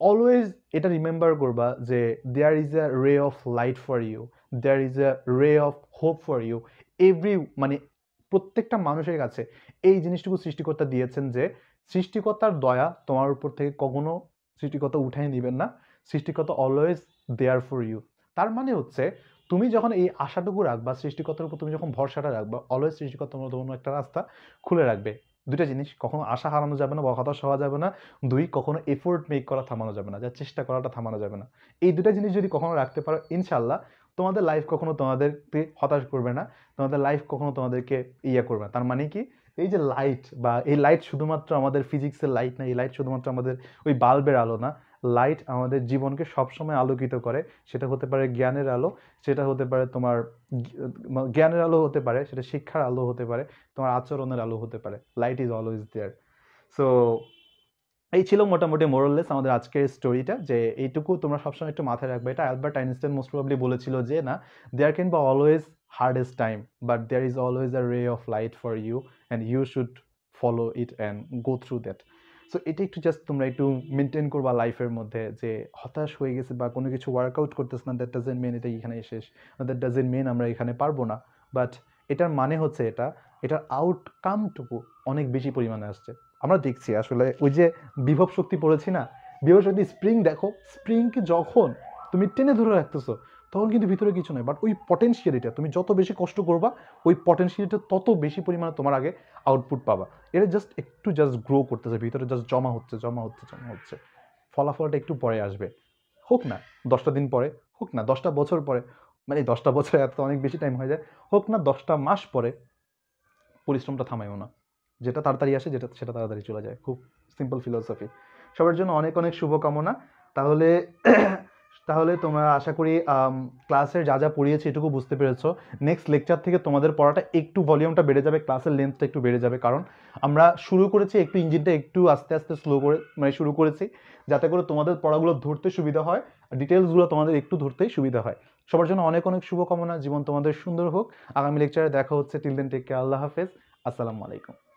অলওয়েজ এটা রিমেম্বার করবা যে দেয়ার is a ray of light for you, there is a ray of hope for you. Every, মানে প্রত্যেকটা মানুষের কাছে এই জিনিসটুকু সৃষ্টিকর্তা দিয়েছেন, যে সৃষ্টিকর্তার দয়া তোমার উপর থেকে কখনো সৃষ্টিকর্তা উঠাই দিবেন না। সৃষ্টিকর্তা অলওয়েজ দেয়ার ফর ইউ। তার মানে হচ্ছে তুমি যখন এই আশাটুকু রাখবা, সৃষ্টিকর্তার উপর তুমি যখন ভরসাটা রাখবা, অলওয়েজ সৃষ্টিকর্তা তোমার জন্য একটা রাস্তা খুলে রাখবে। দুইটা জিনিস, কখনো আশা হারানো যাবে না বা হতাশ হওয়া যাবে না। দুই, কখনো এফোর্ট মেক করা থামানো যাবে না, যা চেষ্টা করাটা থামানো যাবে না। এই দুটা জিনিস যদি কখনো রাখতে পারো, ইনশাল্লাহ তোমাদের লাইফ কখনো তোমাদেরকে হতাশ করবে না, তোমাদের লাইফ কখনো তোমাদেরকে ইয়ে করবে না। তার মানে কি, এই যে লাইট, বা এই লাইট শুধুমাত্র আমাদের ফিজিক্সের লাইট না, এই লাইট শুধুমাত্র আমাদের ওই বাল্বের আলো না, লাইট আমাদের জীবনকে সবসময় আলোকিত করে। সেটা হতে পারে জ্ঞানের আলো, সেটা হতে পারে তোমার জ্ঞানের আলো হতে পারে, সেটা শিক্ষার আলো হতে পারে, তোমার আচরণের আলো হতে পারে। Light is always there. So এই ছিল মোটামুটি মোরাললেস আমাদের আজকের স্টোরিটা, যে এইটুকু তোমরা সবসময় একটু মাথায় রাখবে। এটা অ্যালবার্ট আইনস্টাইন মোস্ট প্রবাবলি বলেছিল যে না, there can be always hardest time, but there is always a ray of light for you, and you should follow it and go through that. So এটা একটু জাস্ট তোমরা একটু maintain করবা লাইফের মধ্যে, যে হতাশ হয়ে গেছে বা কোনো কিছু ওয়ার্কআউট করতেছে না, দ্যাট ডাজেন্ট মিন এটা এখানে শেষ, দ্যাট ডাজেন্ট মিন আমরা এখানে পারবো না। বাট এটার মানে হচ্ছে এটার আউটকামটুকু অনেক বেশি পরিমাণে আসছে। আমরা দেখছি আসলে ওই যে বিভব শক্তি পড়েছি না, বিভব শক্তি স্প্রিং দেখো, স্প্রিংকে যখন তুমি টেনে ধরে রাখতেছো তখন কিন্তু ভিতরে কিছু নয়, বাট ওই পটেনশিয়ালিটা তুমি যত বেশি কষ্ট করবা, ওই পটেনশিয়ালিটা তত বেশি পরিমাণে তোমার আগে আউটপুট পাবা। এটা জাস্ট একটু জাস্ট গ্রো করতেছে, ভিতরে জাস্ট জমা হচ্ছে জমা হচ্ছে জমা হচ্ছে। ফলাফলটা একটু পরে আসবে, হোক না 10টা দিন পরে, হোক না 10টা বছর পরে, মানে 10টা বছর এত অনেক বেশি টাইম হয়ে যায়, হোক না 10টা মাস পরে, পরিশ্রমটা থামাইও না। যেটা তাড়াতাড়ি আসে সেটা তাড়াতাড়ি চলে যায়। খুব সিম্পল ফিলোসফি। সবার জন্য অনেক অনেক শুভকামনা। তাহলে তাহলে তোমরা আশা করি ক্লাসের যা যা পড়িয়েছি এটুকু বুঝতে পেরেছো। নেক্সট লেকচার থেকে তোমাদের পড়াটা একটু ভলিউমটা বেড়ে যাবে, ক্লাসের লেন্থটা একটু বেড়ে যাবে, কারণ আমরা শুরু করেছি একটু ইঞ্জিনটা একটু আস্তে আস্তে স্লো করে, মানে শুরু করেছি যাতে করে তোমাদের পড়াগুলো ধরতে সুবিধা হয়, ডিটেলসগুলো তোমাদের একটু ধরতেই সুবিধা হয়। সবার জন্য অনেক অনেক শুভকামনা। জীবন তোমাদের সুন্দর হোক। আগামী লেকচারে দেখা হচ্ছে। Till then take care. আল্লাহ হাফেজ। আসসালামু আলাইকুম।